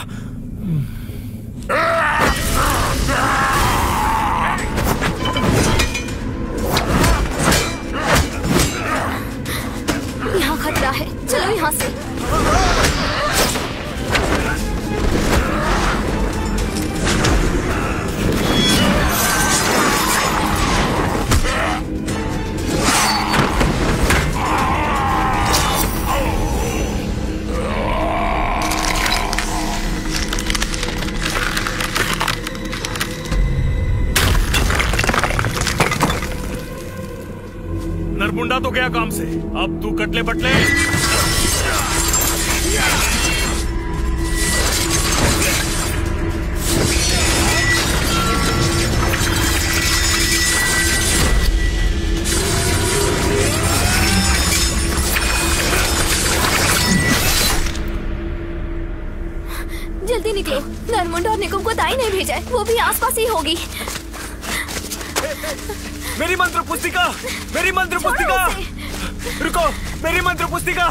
यहाँ खतरा है, चलो यहाँ से। नरमुंडा तो गया काम से, अब तू कटले बटले। जल्दी निकलो, नरमुंडा और निकुम को ताई ने भेजा है, वो भी आसपास ही होगी। मेरी मंत्र पुस्तिका, मेरी मंत्र पुस्तिका। रुको, मेरी मंत्र पुस्तिका।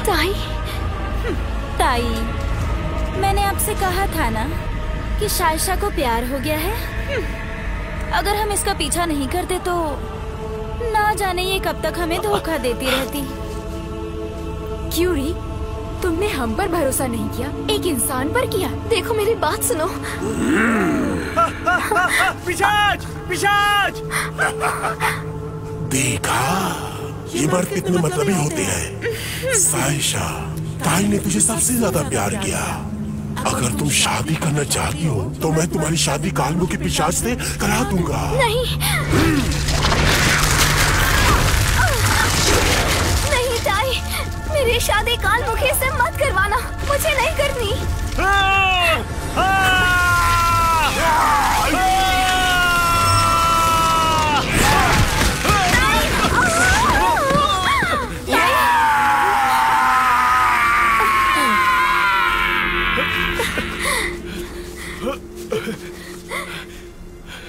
ताई, ताई, मैंने आपसे कहा था ना कि शाइशा को प्यार हो गया है। अगर हम इसका पीछा नहीं करते तो ना जाने ये कब तक हमें धोखा देती रहती। क्यों री, तुमने हम पर भरोसा नहीं किया, एक इंसान पर किया। देखो मेरी बात सुनो। पिशाच, पिशाच। देखा, ये मर्द कितने मतलबी होते हैं। साइशा, ताई ने तुझे सबसे ज्यादा प्यार किया। अगर तुम शादी करना चाहती हो तो मैं तुम्हारी शादी कालमु के पिशाच से करा दूंगा। नहीं, नहीं ताई, मेरी शादी कालमुखी से मत करवाना, मुझे नहीं करनी।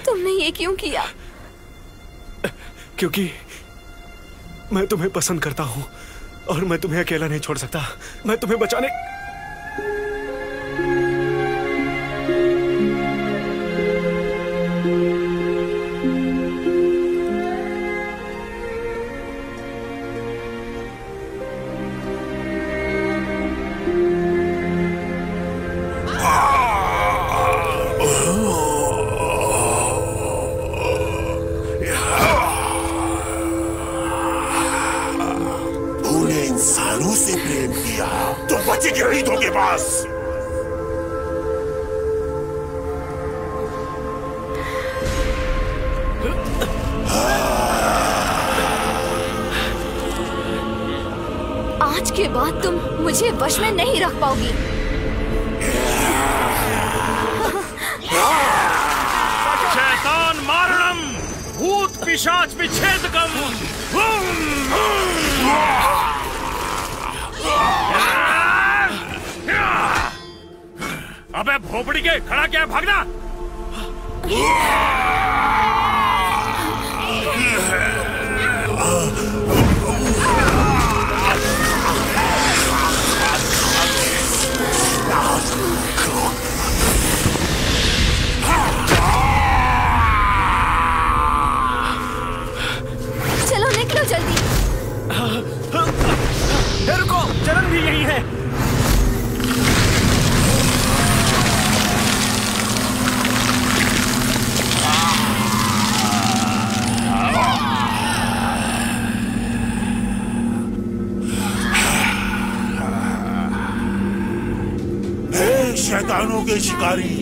तुमने ये क्यों किया? क्योंकि मैं तुम्हें पसंद करता हूँ और मैं तुम्हें अकेला नहीं छोड़ सकता। मैं तुम्हें बचाने इंसानों से प्रेम किया तो बचे क्यों नहीं धोखेबाज। आज के बाद तुम मुझे वश में नहीं रख पाओगी। शैतान मारणम, भूत पिशाच विच्छेदकम। अबे भोपड़ी के, खड़ा क्या है, भागना। चलो निकलो जल्दी। रुको, चरण भी यही है। शैतानों के शिकारी,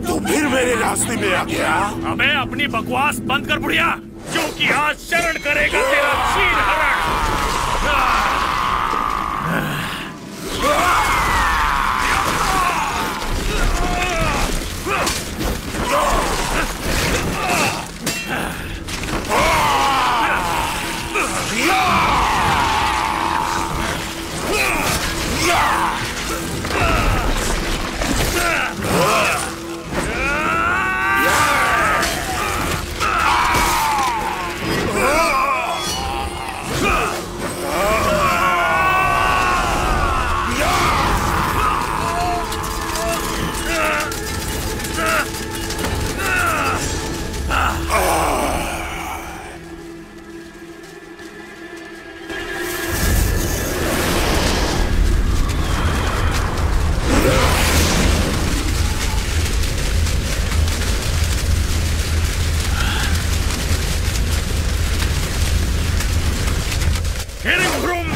तू फिर मेरे रास्ते में आ गया। अबे अपनी बकवास बंद कर बुढ़िया, क्योंकि आज शरण करेगा तेरा शीर हरण।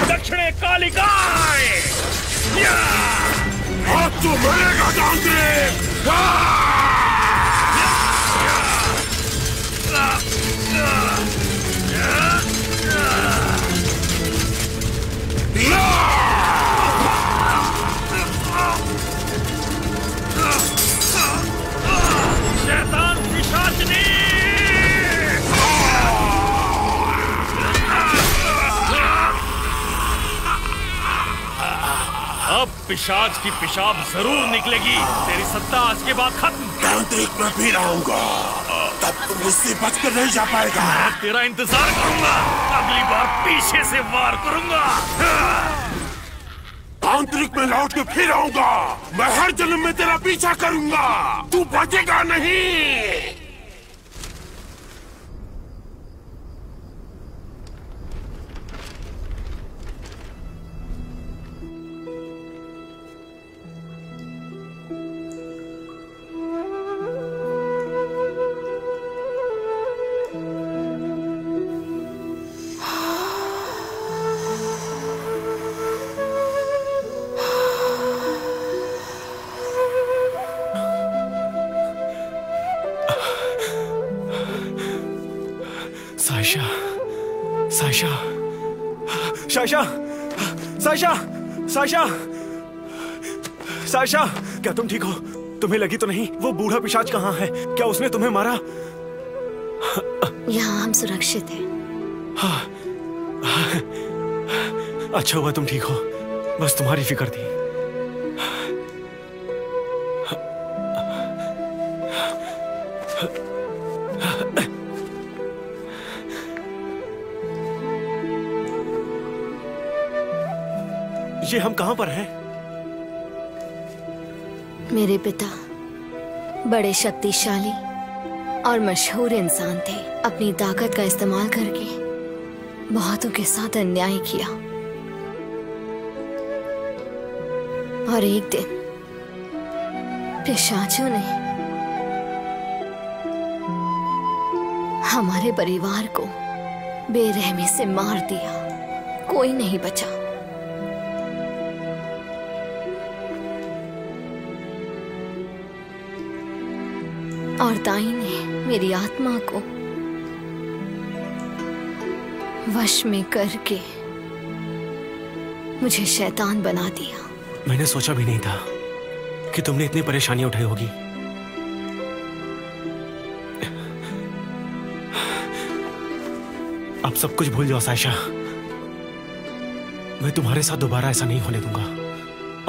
दक्षिणे कालिकाय, हाथ तो मिलेगा तांत्रिक। शैतान पिशाचनी, अब पिशाच की पेशाब जरूर निकलेगी। तेरी सत्ता आज के बाद खत्म। तांत्रिक मैं फिर आऊंगा, तब तुम मुझसे बचकर नहीं जा पाएगा। मैं तेरा इंतजार करूंगा, अगली बार पीछे से वार करूंगा। तांत्रिक में लौट के फिर आऊंगा, मैं हर जन्म में तेरा पीछा करूंगा, तू बचेगा नहीं। सायशा, सायशा, सायशा, सायशा, सायशा, सायशा, क्या तुम ठीक हो? तुम्हें लगी तो नहीं? वो बूढ़ा पिशाच कहाँ है? क्या उसने तुम्हें मारा? यहाँ हम सुरक्षित हैं। हाँ, अच्छा हुआ तुम ठीक हो, बस तुम्हारी फिक्र थी। ये हम कहां पर हैं? मेरे पिता बड़े शक्तिशाली और मशहूर इंसान थे। अपनी ताकत का इस्तेमाल करके बहुतों के साथ अन्याय किया और एक दिन पिशाचों ने हमारे परिवार को बेरहमी से मार दिया। कोई नहीं बचा। और ताई ने मेरी आत्मा को वश में करके मुझे शैतान बना दिया। मैंने सोचा भी नहीं था कि तुमने इतनी परेशानी उठाई होगी। अब सब कुछ भूल जाओ सायशा। मैं तुम्हारे साथ दोबारा ऐसा नहीं होने दूंगा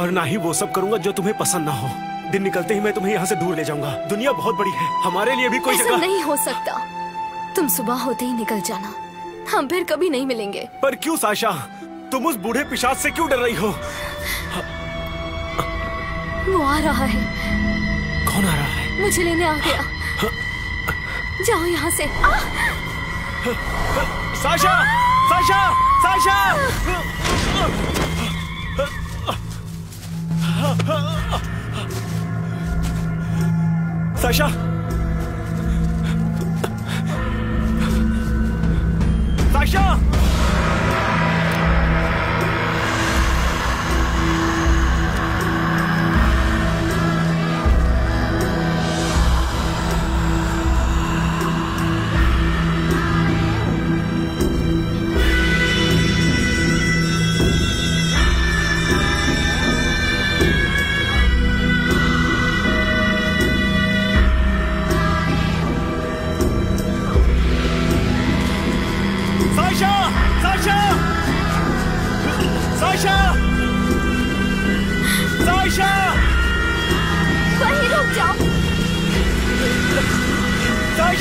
और ना ही वो सब करूंगा जो तुम्हें पसंद ना हो। दिन निकलते ही मैं तुम्हें यहाँ से दूर ले जाऊंगा। दुनिया बहुत बड़ी है, हमारे लिए भी कोई जगह नहीं हो सकता। तुम सुबह होते ही निकल जाना, हम फिर कभी नहीं मिलेंगे। पर क्यों सायशा? तुम उस बूढ़े पिशाच से क्यों डर रही हो? वो आ रहा है। कौन आ रहा है? मुझे लेने आ गया। जाओ यहाँ से। सायशा, सायशा, सायशा! सायशा, सायशा!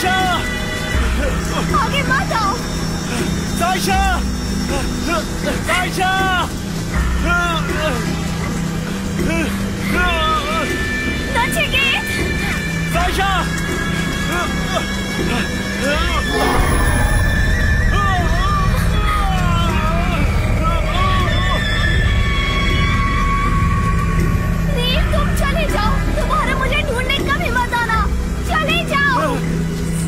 साइशा! आगे मत आओ। साइशा! साइशा! नचिकेत! साइशा! नील, तुम चले जाओ। तुम्हारा मुझे ढूंढने कब हिम्मत आना। चले जाओ,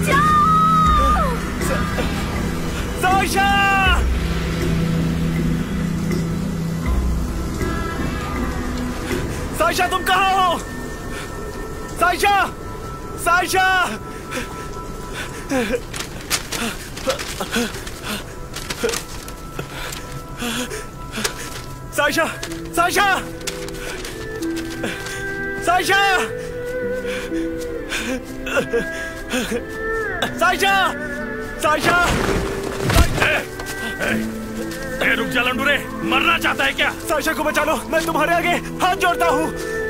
जाओ। साइशा! साइशा, तुम कहाँ हो? साइशा! साइशा! साइशा! साइशा! साइशा! साइशा! साइशा! रुक जा लंडूरे, मरना चाहता है क्या? साइशा को बचा लो, मैं तुम्हारे आगे हाथ जोड़ता हूँ।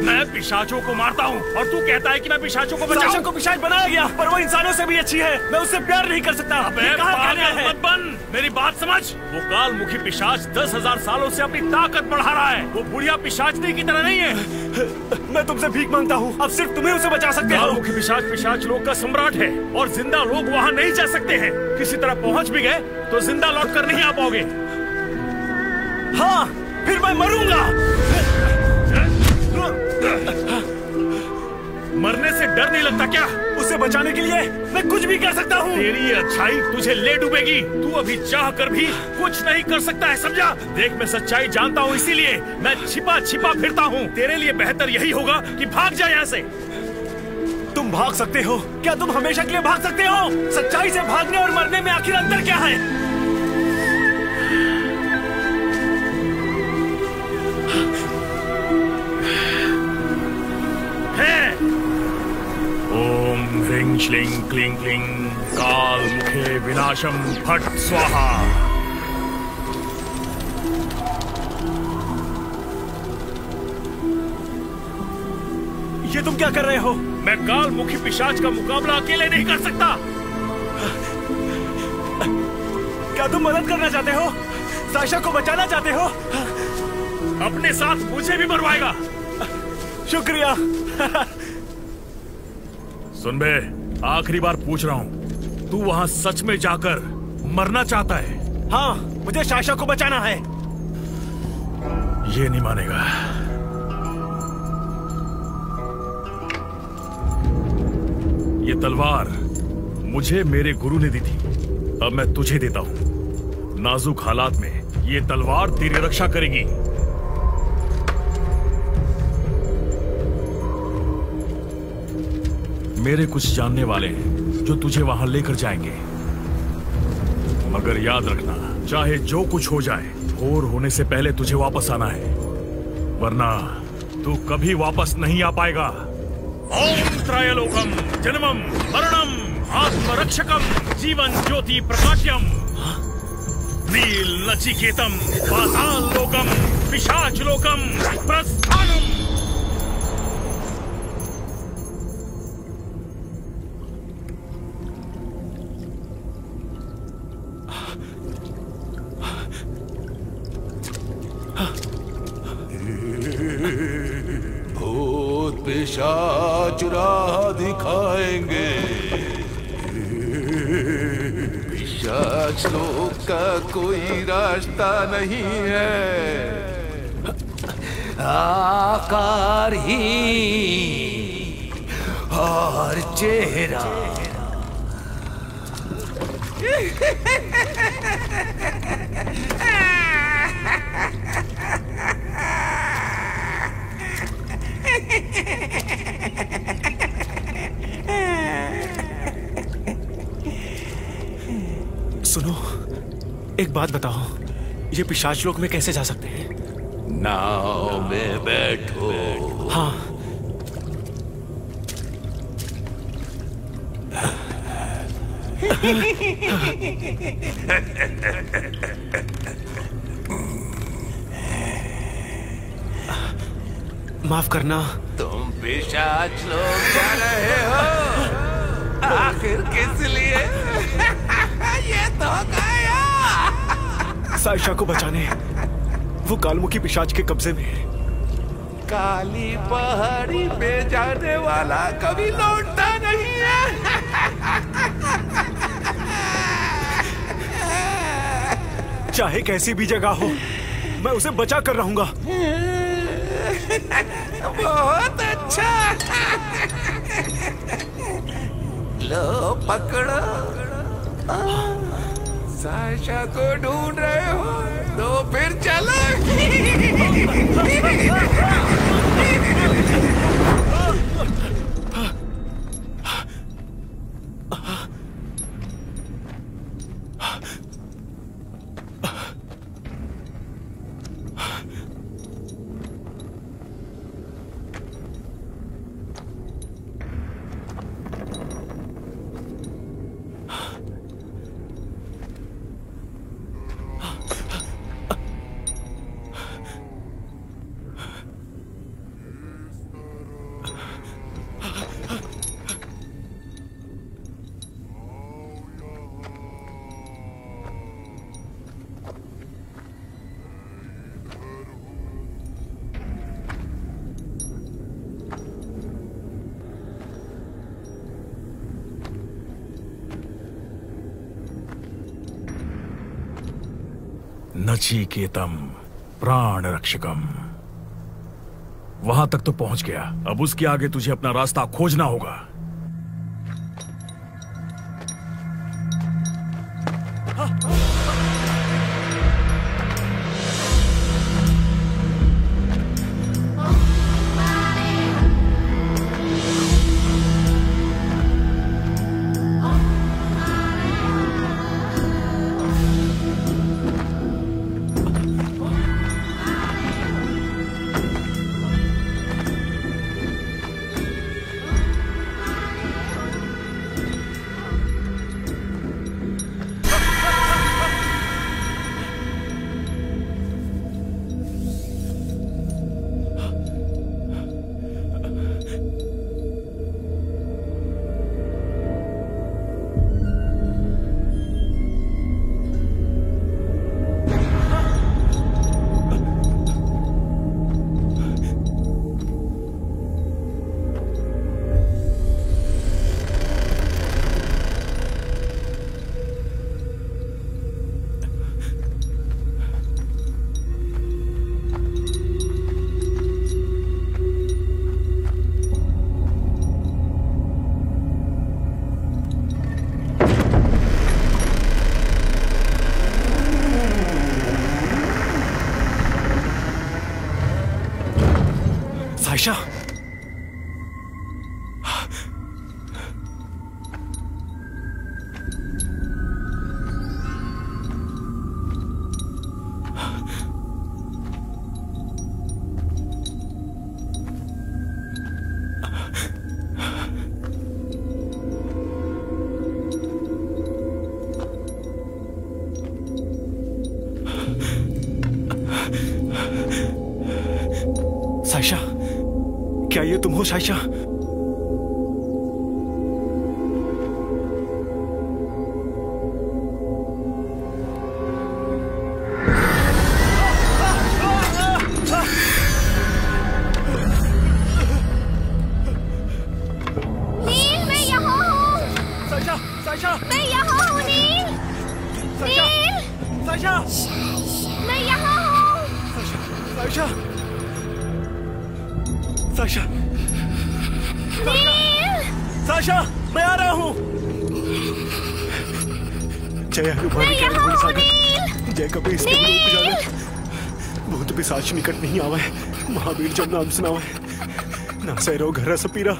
मैं पिशाचों को मारता हूँ और तू कहता है कि मैं पिशाचों को बचाऊं? साइशा को पिशाच बनाया गया, पर वो इंसानों से भी अच्छी है। मैं उससे प्यार नहीं कर सकता। पागल मत बन, मेरी बात समझ। वो कालमुखी पिशाच 10,000 सालों से अपनी ताकत बढ़ा रहा है। वो बुढ़िया पिशाचनी की तरह नहीं है। मैं तुमसे भीख मांगता हूँ, अब सिर्फ तुम्हें उसे बचा सकते हो। कालमुखी पिशाच पिशाच लोग का सम्राट है और जिंदा लोग वहाँ नहीं जा सकते हैं। किसी तरह पहुँच भी गए तो जिंदा लौट कर नहीं आ पाओगे। हाँ, फिर मैं मरूंगा। मरने से डर नहीं लगता क्या? उसे बचाने के लिए मैं कुछ भी कर सकता हूँ। तेरी अच्छाई तुझे ले डूबेगी। तू अभी चाह कर भी कुछ नहीं कर सकता है, समझा? देख, मैं सच्चाई जानता हूँ, इसीलिए मैं छिपा छिपा फिरता हूँ। तेरे लिए बेहतर यही होगा कि भाग जा यहाँ से। तुम भाग सकते हो? क्या तुम हमेशा के लिए भाग सकते हो? सच्चाई से भागने और मरने में आखिर अंतर क्या है? ओम ह्रीं श्लीं क्लीं क्लीं कालमुखे विनाशम फट स्वाहा। ये तुम क्या कर रहे हो? मैं कालमुखी पिशाच का मुकाबला अकेले नहीं कर सकता। क्या तुम मदद करना चाहते हो? साइशा को बचाना चाहते हो? अपने साथ मुझे भी मरवाएगा। शुक्रिया। सुन बे, आखिरी बार पूछ रहा हूँ, तू वहाँ सच में जाकर मरना चाहता है? हाँ, मुझे साइशा को बचाना है। ये नहीं मानेगा। ये तलवार मुझे मेरे गुरु ने दी थी, अब मैं तुझे देता हूँ। नाजुक हालात में ये तलवार तेरी रक्षा करेगी। मेरे कुछ जानने वाले हैं जो तुझे वहां लेकर जाएंगे, मगर याद रखना, चाहे जो कुछ हो जाए, भोर होने से पहले तुझे वापस आना है, वरना तू कभी वापस नहीं आ पाएगा। ओम त्रयलोकम जन्मम मरणम आत्मरक्षकम जीवन ज्योति प्रकाश्यम नील नचिकेतम पाताल लोकम पिशाच लोकम प्रस्थानम। भूत पिशाच राह दिखाएंगे, पिशाच लोग का कोई रास्ता नहीं है। आकार ही और चेहरा सुनो, एक बात बताओ, ये पिशाच लोक में कैसे जा सकते हैं? नाव में बैठो। हाँ। माफ करना। तुम पिशाच लोग जा रहे हो? आखिर किस लिए? ये तो गया। साइशा को बचाने वो कालमुखी पिशाच के कब्जे में है। काली पहाड़ी में जाने वाला कभी लौटता नहीं है। चाहे कैसी भी जगह हो, मैं उसे बचा कर रहूंगा। बहुत अच्छा। लो पकड़ो। साइशा को ढूंढ रहे हो तो फिर चलो। नचिकेतम प्राण रक्षकम। वहां तक तो पहुंच गया, अब उसके आगे तुझे अपना रास्ता खोजना होगा। साइशा, साइशा, क्या ये तुम हो साइशा? नील, मैं यहाँ हूँ। साइशा, साइशा, मैं यहाँ हूँ नील। नील, साइशा, मैं यहाँ हूँ। साइशा, साइशा, साइशा, मैं आ रहा हूँ। जय हनुमान ज्ञान सागर, जय कपीस के रूप जावे, भूत पिशाच निकट नहीं आवे, महावीर जब नाम सुनावे, ना सैरो घर सपीरा।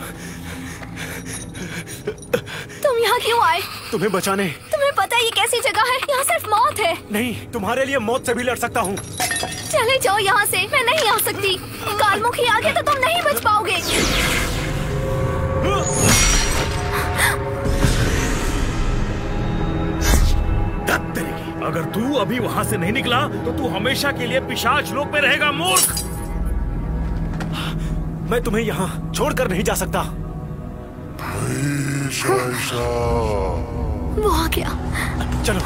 तुम यहाँ क्यों आए? तुम्हें बचाने। तुम्हें पता है ये कैसी जगह है? यहाँ सिर्फ मौत है। नहीं, तुम्हारे लिए मौत से भी लड़ सकता हूँ। चले जाओ यहाँ से, मैं नहीं आ सकती। कालमुखी आ गया तो तुम नहीं बच पाओगे। अगर तू अभी वहां से नहीं निकला तो तू हमेशा के लिए पिशाच लोक में रहेगा, मूर्ख। मैं तुम्हें यहाँ छोड़कर नहीं जा सकता। वो आ गया। चलो।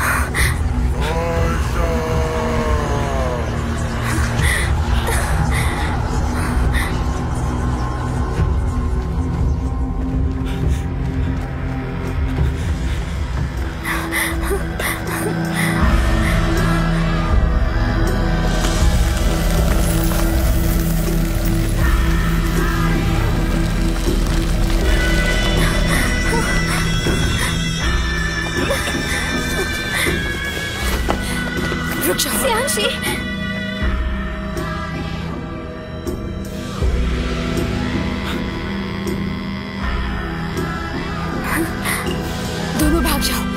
सियांशी, दोनों भाग जाओ।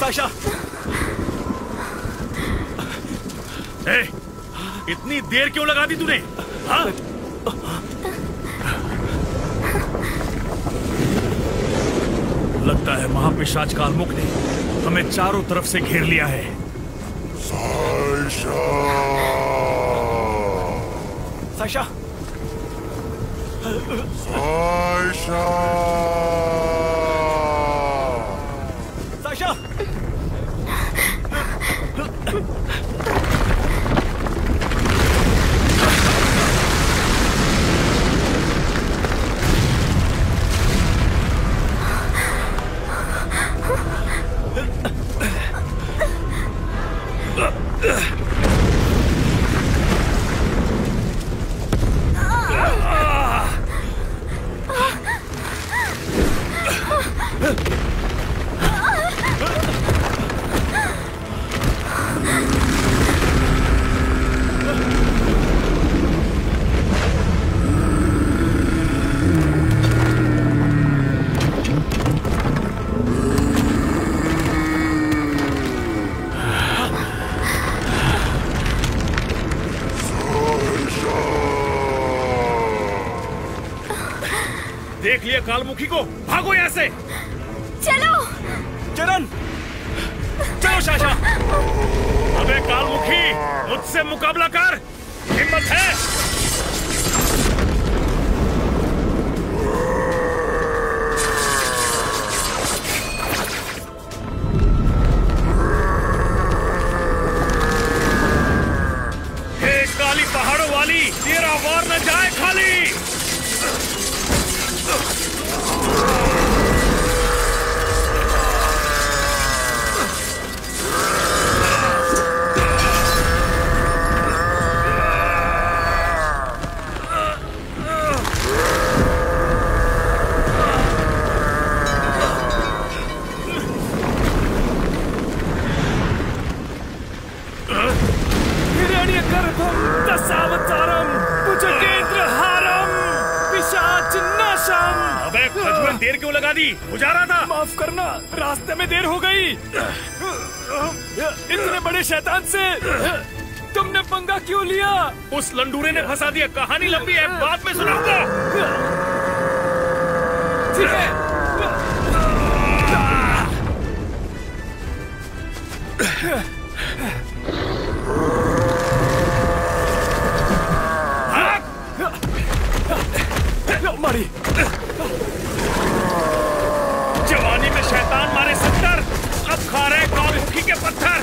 साशा, इतनी देर क्यों लगा दी तूने? हाँ? लगता है महापिशाच कालमुख ने हमें चारों तरफ से घेर लिया है। Sasha, Sasha, Sasha, Sasha. देख लिया कालमुखी को, भागो यहाँ से। चलो चरण, चलो साशा। अबे कालमुखी, मुझसे मुकाबला कर, हिम्मत है? हे काली पहाड़ों वाली, तेरा वार न जाए खाली। हिरण्यगर्भं दशावतारं भुजगेंद्रहारं पिशाचनाशं। अबे खजूर, देर क्यों लगा दी? बुझा रहा था। माफ करना, रास्ते में देर हो गई। इतने बड़े शैतान से तुमने पंगा क्यों लिया? उस लंडूरे ने फंसा दिया। कहानी लंबी है, बाद में सुनाऊंगा। ठीक है। मारी। जवानी में शैतान मारे 70, अब खा रहे कालमुखी के पत्थर।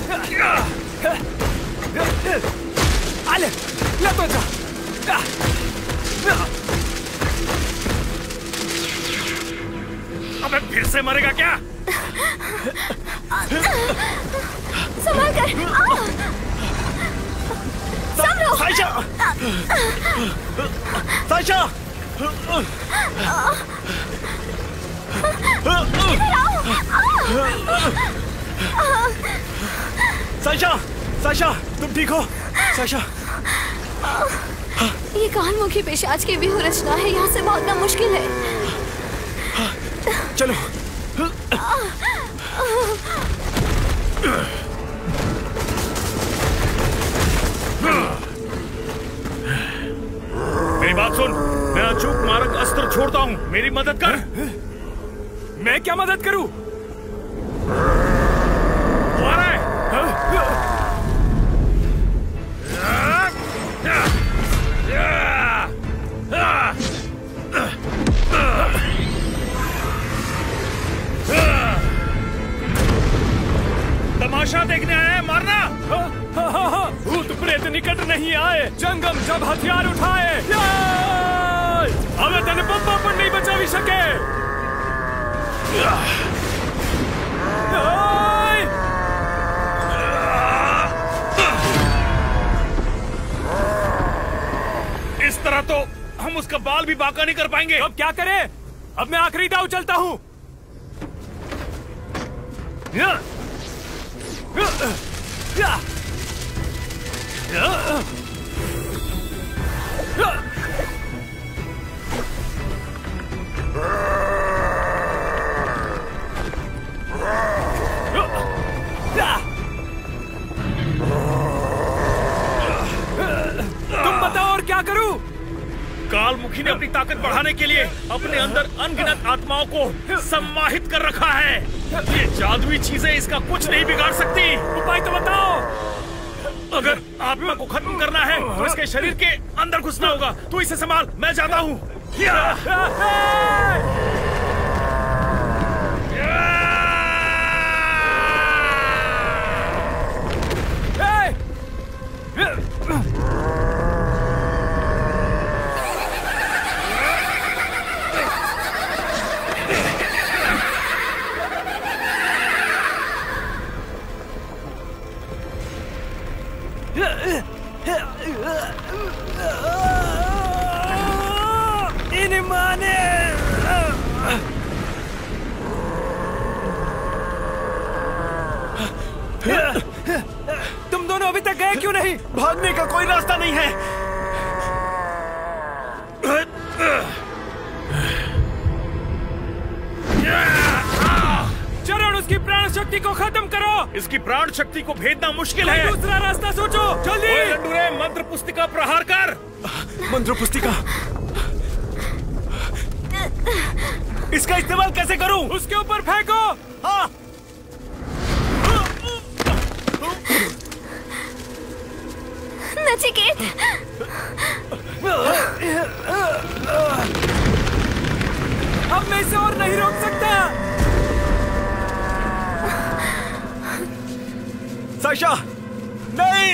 आले, ले तो जा। अबे फिर से मरेगा क्या? संभाल कर। संभलो। छोड़ो। साइशा, साइशा, साइशा, साइशा, तुम ठीक हो? साइशा, ये कालमुखी पिशाच की व्यूह रचना है, यहाँ से भागना मुश्किल है। चलो। मेरी बात सुन, मैं अचूक मारक अस्त्र छोड़ता हूँ, मेरी मदद कर। मैं क्या मदद करूँ? वो आ रहा है। तमाशा देखने आया है, मारना। भूत प्रेत निकट नहीं आए, जंगम जब हथियार उठाए। अब तेने पप्पा पर नहीं बचा भी सके। इस तरह तो हम उसका बाल भी बांका नहीं कर पाएंगे। अब क्या करें? अब मैं आखिरी दाव चलता हूँ। तुम बताओ और क्या करूं? कालमुखी ने अपनी ताकत बढ़ाने के लिए अपने अंदर अनगिनत आत्माओं को सम्माहित कर रखा है। ये जादुई चीजें इसका कुछ नहीं बिगाड़ सकती। उपाय तो बताओ। अगर आत्मा को खत्म करना है तो इसके शरीर के अंदर घुसना होगा। तू इसे संभाल, मैं जाता हूँ। तुम दोनों अभी तक गए क्यों नहीं? भागने का कोई रास्ता नहीं है। चरण, उसकी प्राण शक्ति को खत्म करो। इसकी प्राण शक्ति को भेदना मुश्किल है। दूसरा रास्ता सोचो, जल्दी। लंडूरे, मंत्र पुस्तिका प्रहार कर। मंत्र पुस्तिका? इसका इस्तेमाल कैसे करूं? उसके ऊपर फेंको। हाँ। नचिकेत, अब मैं इसे और नहीं रोक सकता। साइशा, नहीं,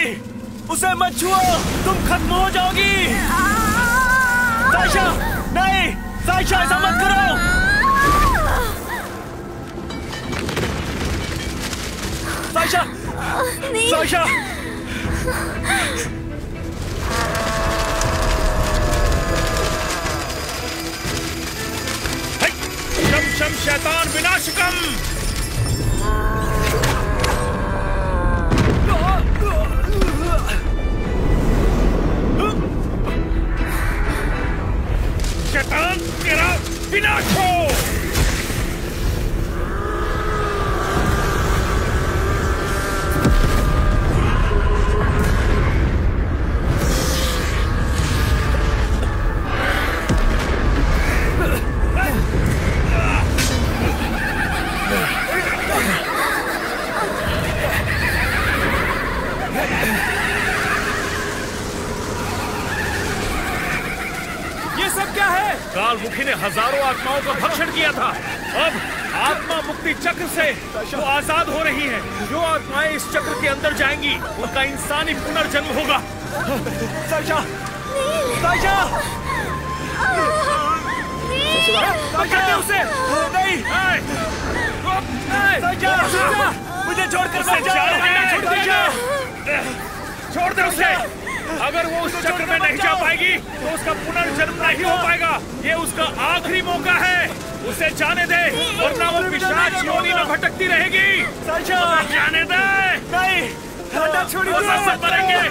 उसे मत छुओ, तुम खत्म हो जाओगी। साइशा, नहीं, साइशा, ऐसा मत करो। साइशा, साइशा, शम शम शैतान विनाशकम। शैतान तेरा विनाश हो। कालमुखी ने हजारों आत्माओं का भक्षण किया था। अब आत्मा मुक्ति चक्र से वो आजाद हो रही हैं। जो आत्माएं इस चक्र के अंदर जाएंगी उनका इंसानी पुनर्जन्म होगा। साइशा, साइशा, पकड़ते उसे। नहीं, साइशा, मुझे छोड़कर मत जाओ। छोड़ दे उसे। अगर वो उस चक्र में नहीं जा पाएगी तो उसका पुनर्जन्म नहीं हो पाएगा। ये उसका आखिरी मौका है, उसे जाने दे, वरना वो पिशाच योनि में भटकती रहेगी। जाने दे। नहीं, वो सब मरेंगे।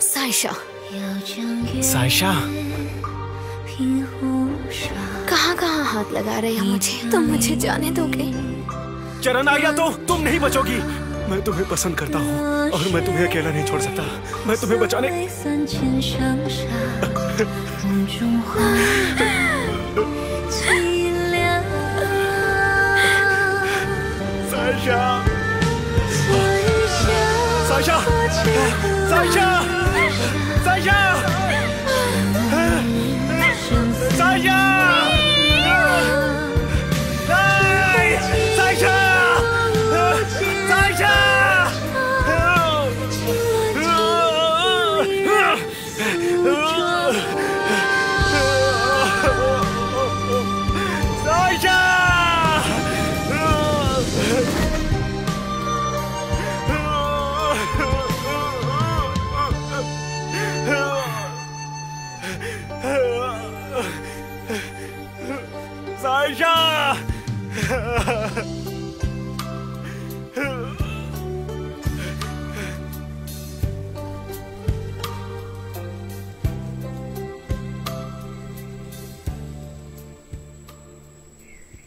साइशा, साइशा, कहाँ कहाँ हाथ लगा रहे हो मुझे? तुम मुझे जाने दोगे? चरण आ गया तो तुम नहीं बचोगी। मैं तुम्हें पसंद करता हूँ और मैं तुम्हें अकेला नहीं छोड़ सकता। मैं तुम्हें बचाने साइशा, साइशा, साइशा, साइशा, साइशा, साइशा, साइशा, साइशा,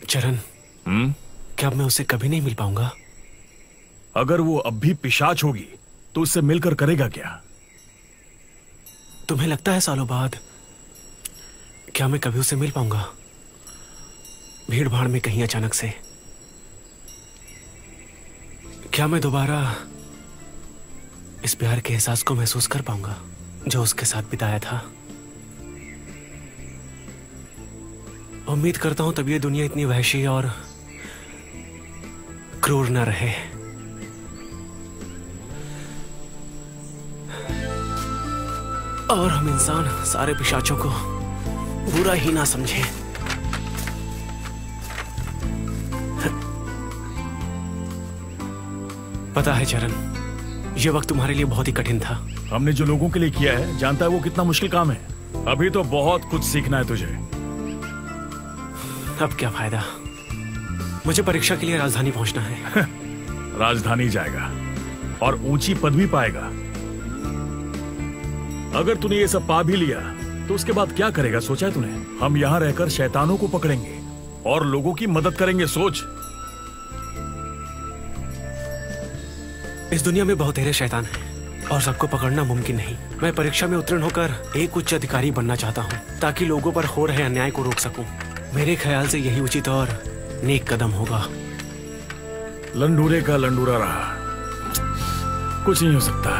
चरण, क्या मैं उससे कभी नहीं मिल पाऊंगा? अगर वो अब भी पिशाच होगी तो उससे मिलकर करेगा क्या? तुम्हें लगता है सालों बाद क्या मैं कभी उससे मिल पाऊंगा? भीड़ भाड़ में कहीं अचानक से क्या मैं दोबारा इस प्यार के एहसास को महसूस कर पाऊंगा जो उसके साथ बिताया था? उम्मीद करता हूं तब ये दुनिया इतनी वहशी और क्रूर न रहे। और हम इंसान सारे पिशाचों को बुरा ही ना समझे। पता है चरण, ये वक्त तुम्हारे लिए बहुत ही कठिन था। हमने जो लोगों के लिए किया है, जानता है वो कितना मुश्किल काम है। अभी तो बहुत कुछ सीखना है तुझे। अब क्या फायदा? मुझे परीक्षा के लिए राजधानी पहुंचना है। राजधानी जाएगा और ऊंची पदवी पाएगा। अगर तूने ये सब पा भी लिया तो उसके बाद क्या करेगा, सोचा है तूने? हम यहाँ रहकर शैतानों को पकड़ेंगे और लोगों की मदद करेंगे। सोच, इस दुनिया में बहुत शैतान हैं और सबको पकड़ना मुमकिन नहीं। मैं परीक्षा में उत्तीर्ण होकर एक उच्च अधिकारी बनना चाहता हूँ ताकि लोगों पर हो रहे अन्याय को रोक सकूं। मेरे ख्याल से यही उचित और नेक कदम होगा। लंडूरे का लंडूरा रहा, कुछ नहीं हो सकता।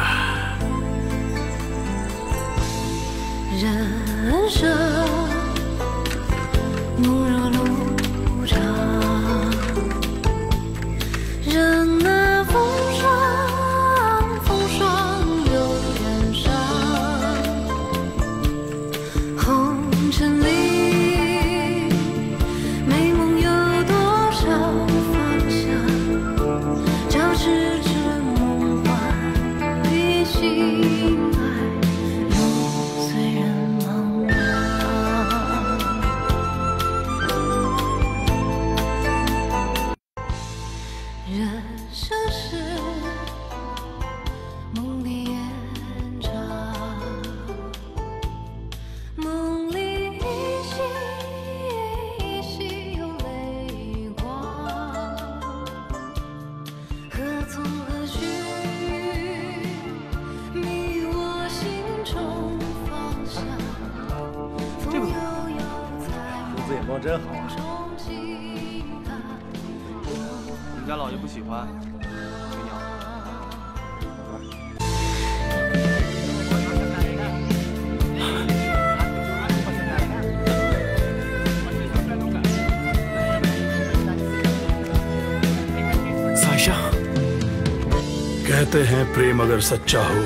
कहते हैं प्रेम अगर सच्चा हो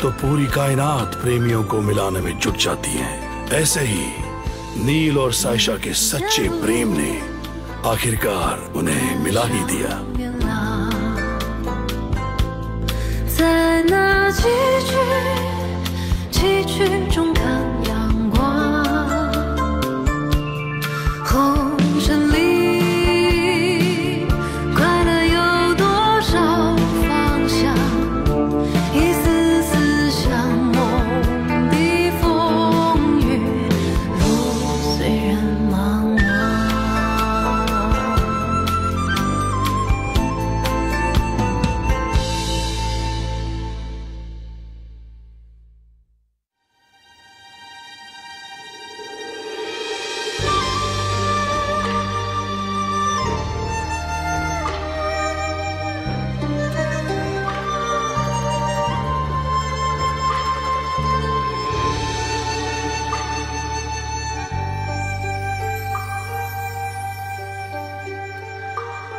तो पूरी कायनात प्रेमियों को मिलाने में जुट जाती है। ऐसे ही नील और साइशा के सच्चे प्रेम ने आखिरकार उन्हें मिला ही दिया। 在那崎岖中看阳光，红尘里快乐有多少方向？一丝丝像梦的风雨，路虽然茫茫。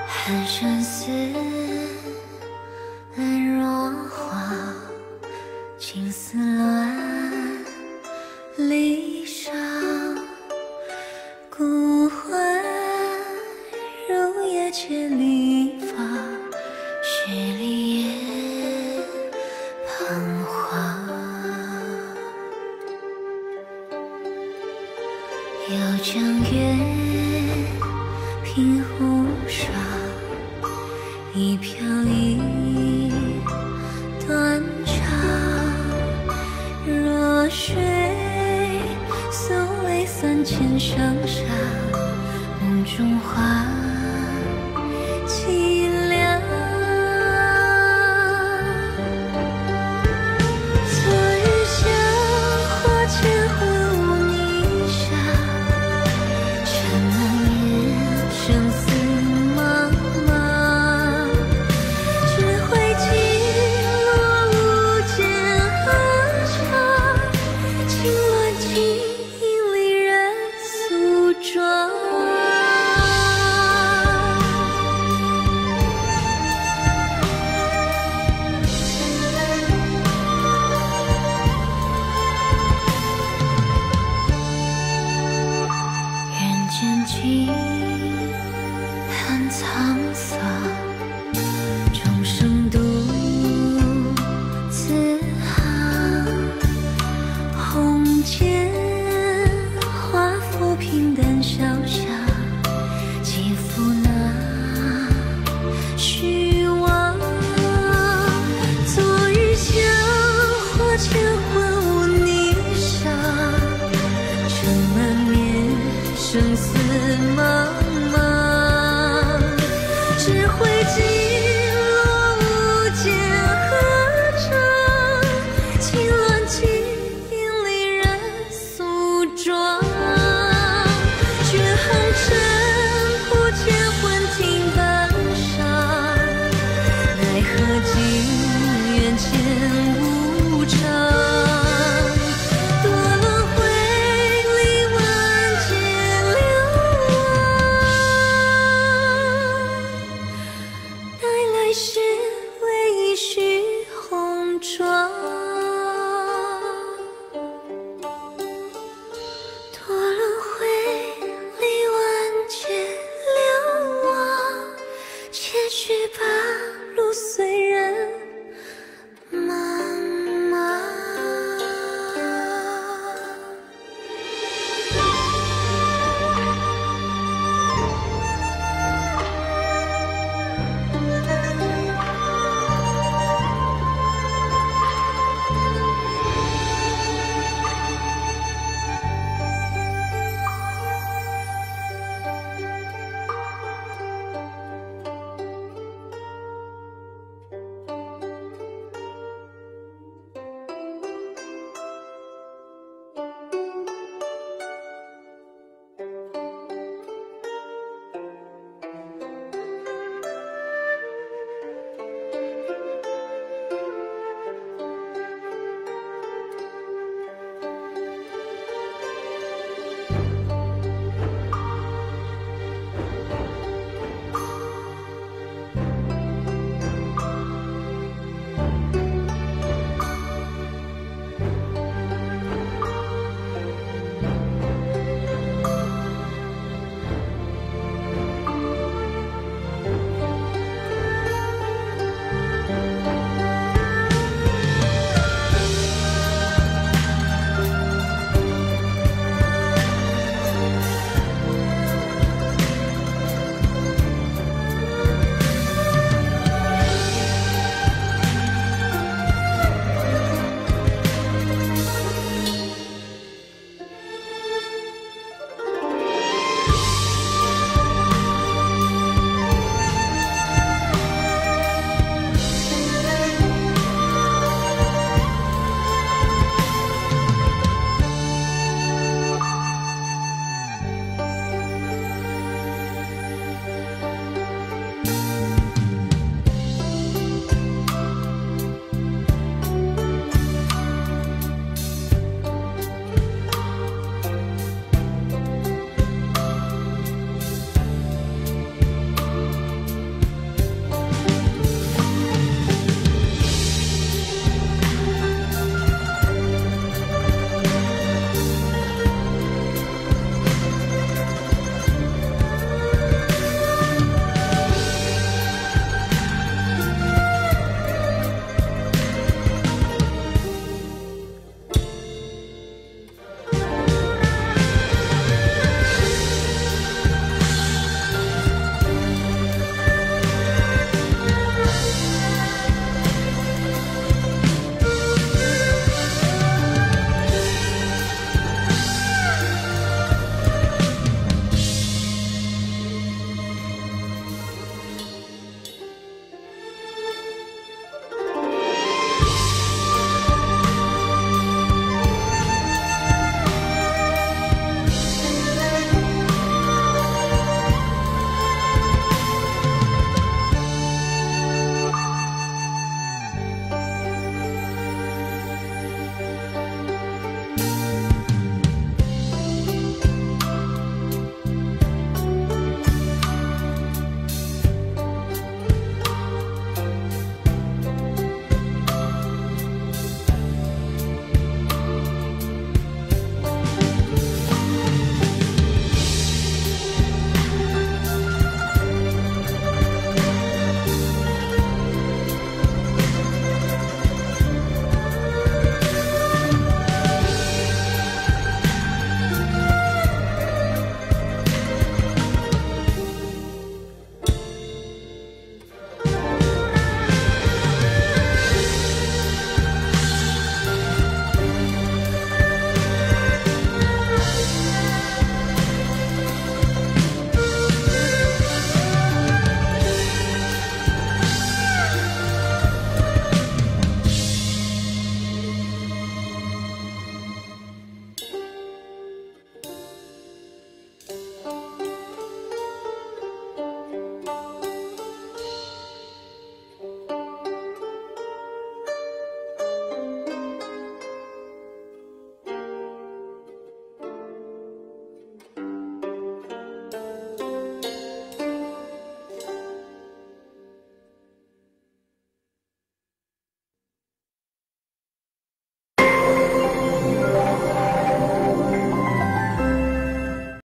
寒山寺，兰若花，青丝乱离殇，孤魂入夜千里发，雪里夜彷徨。又将月平湖上。 一飘一断肠，若水送泪3000香沙，梦中花凄凉。昨日香花千魂无泥沙，尘满面，生死茫茫。 轻叹沧桑，众生独自行。红笺画幅平淡潇洒，几幅那虚妄。昨日香花千魂无泥沙，尘满面，生死。 茫茫，只会尽落无间河长，情乱情里人诉状。绝红尘破千魂听半晌，奈何经缘千无常。 是为一许红妆。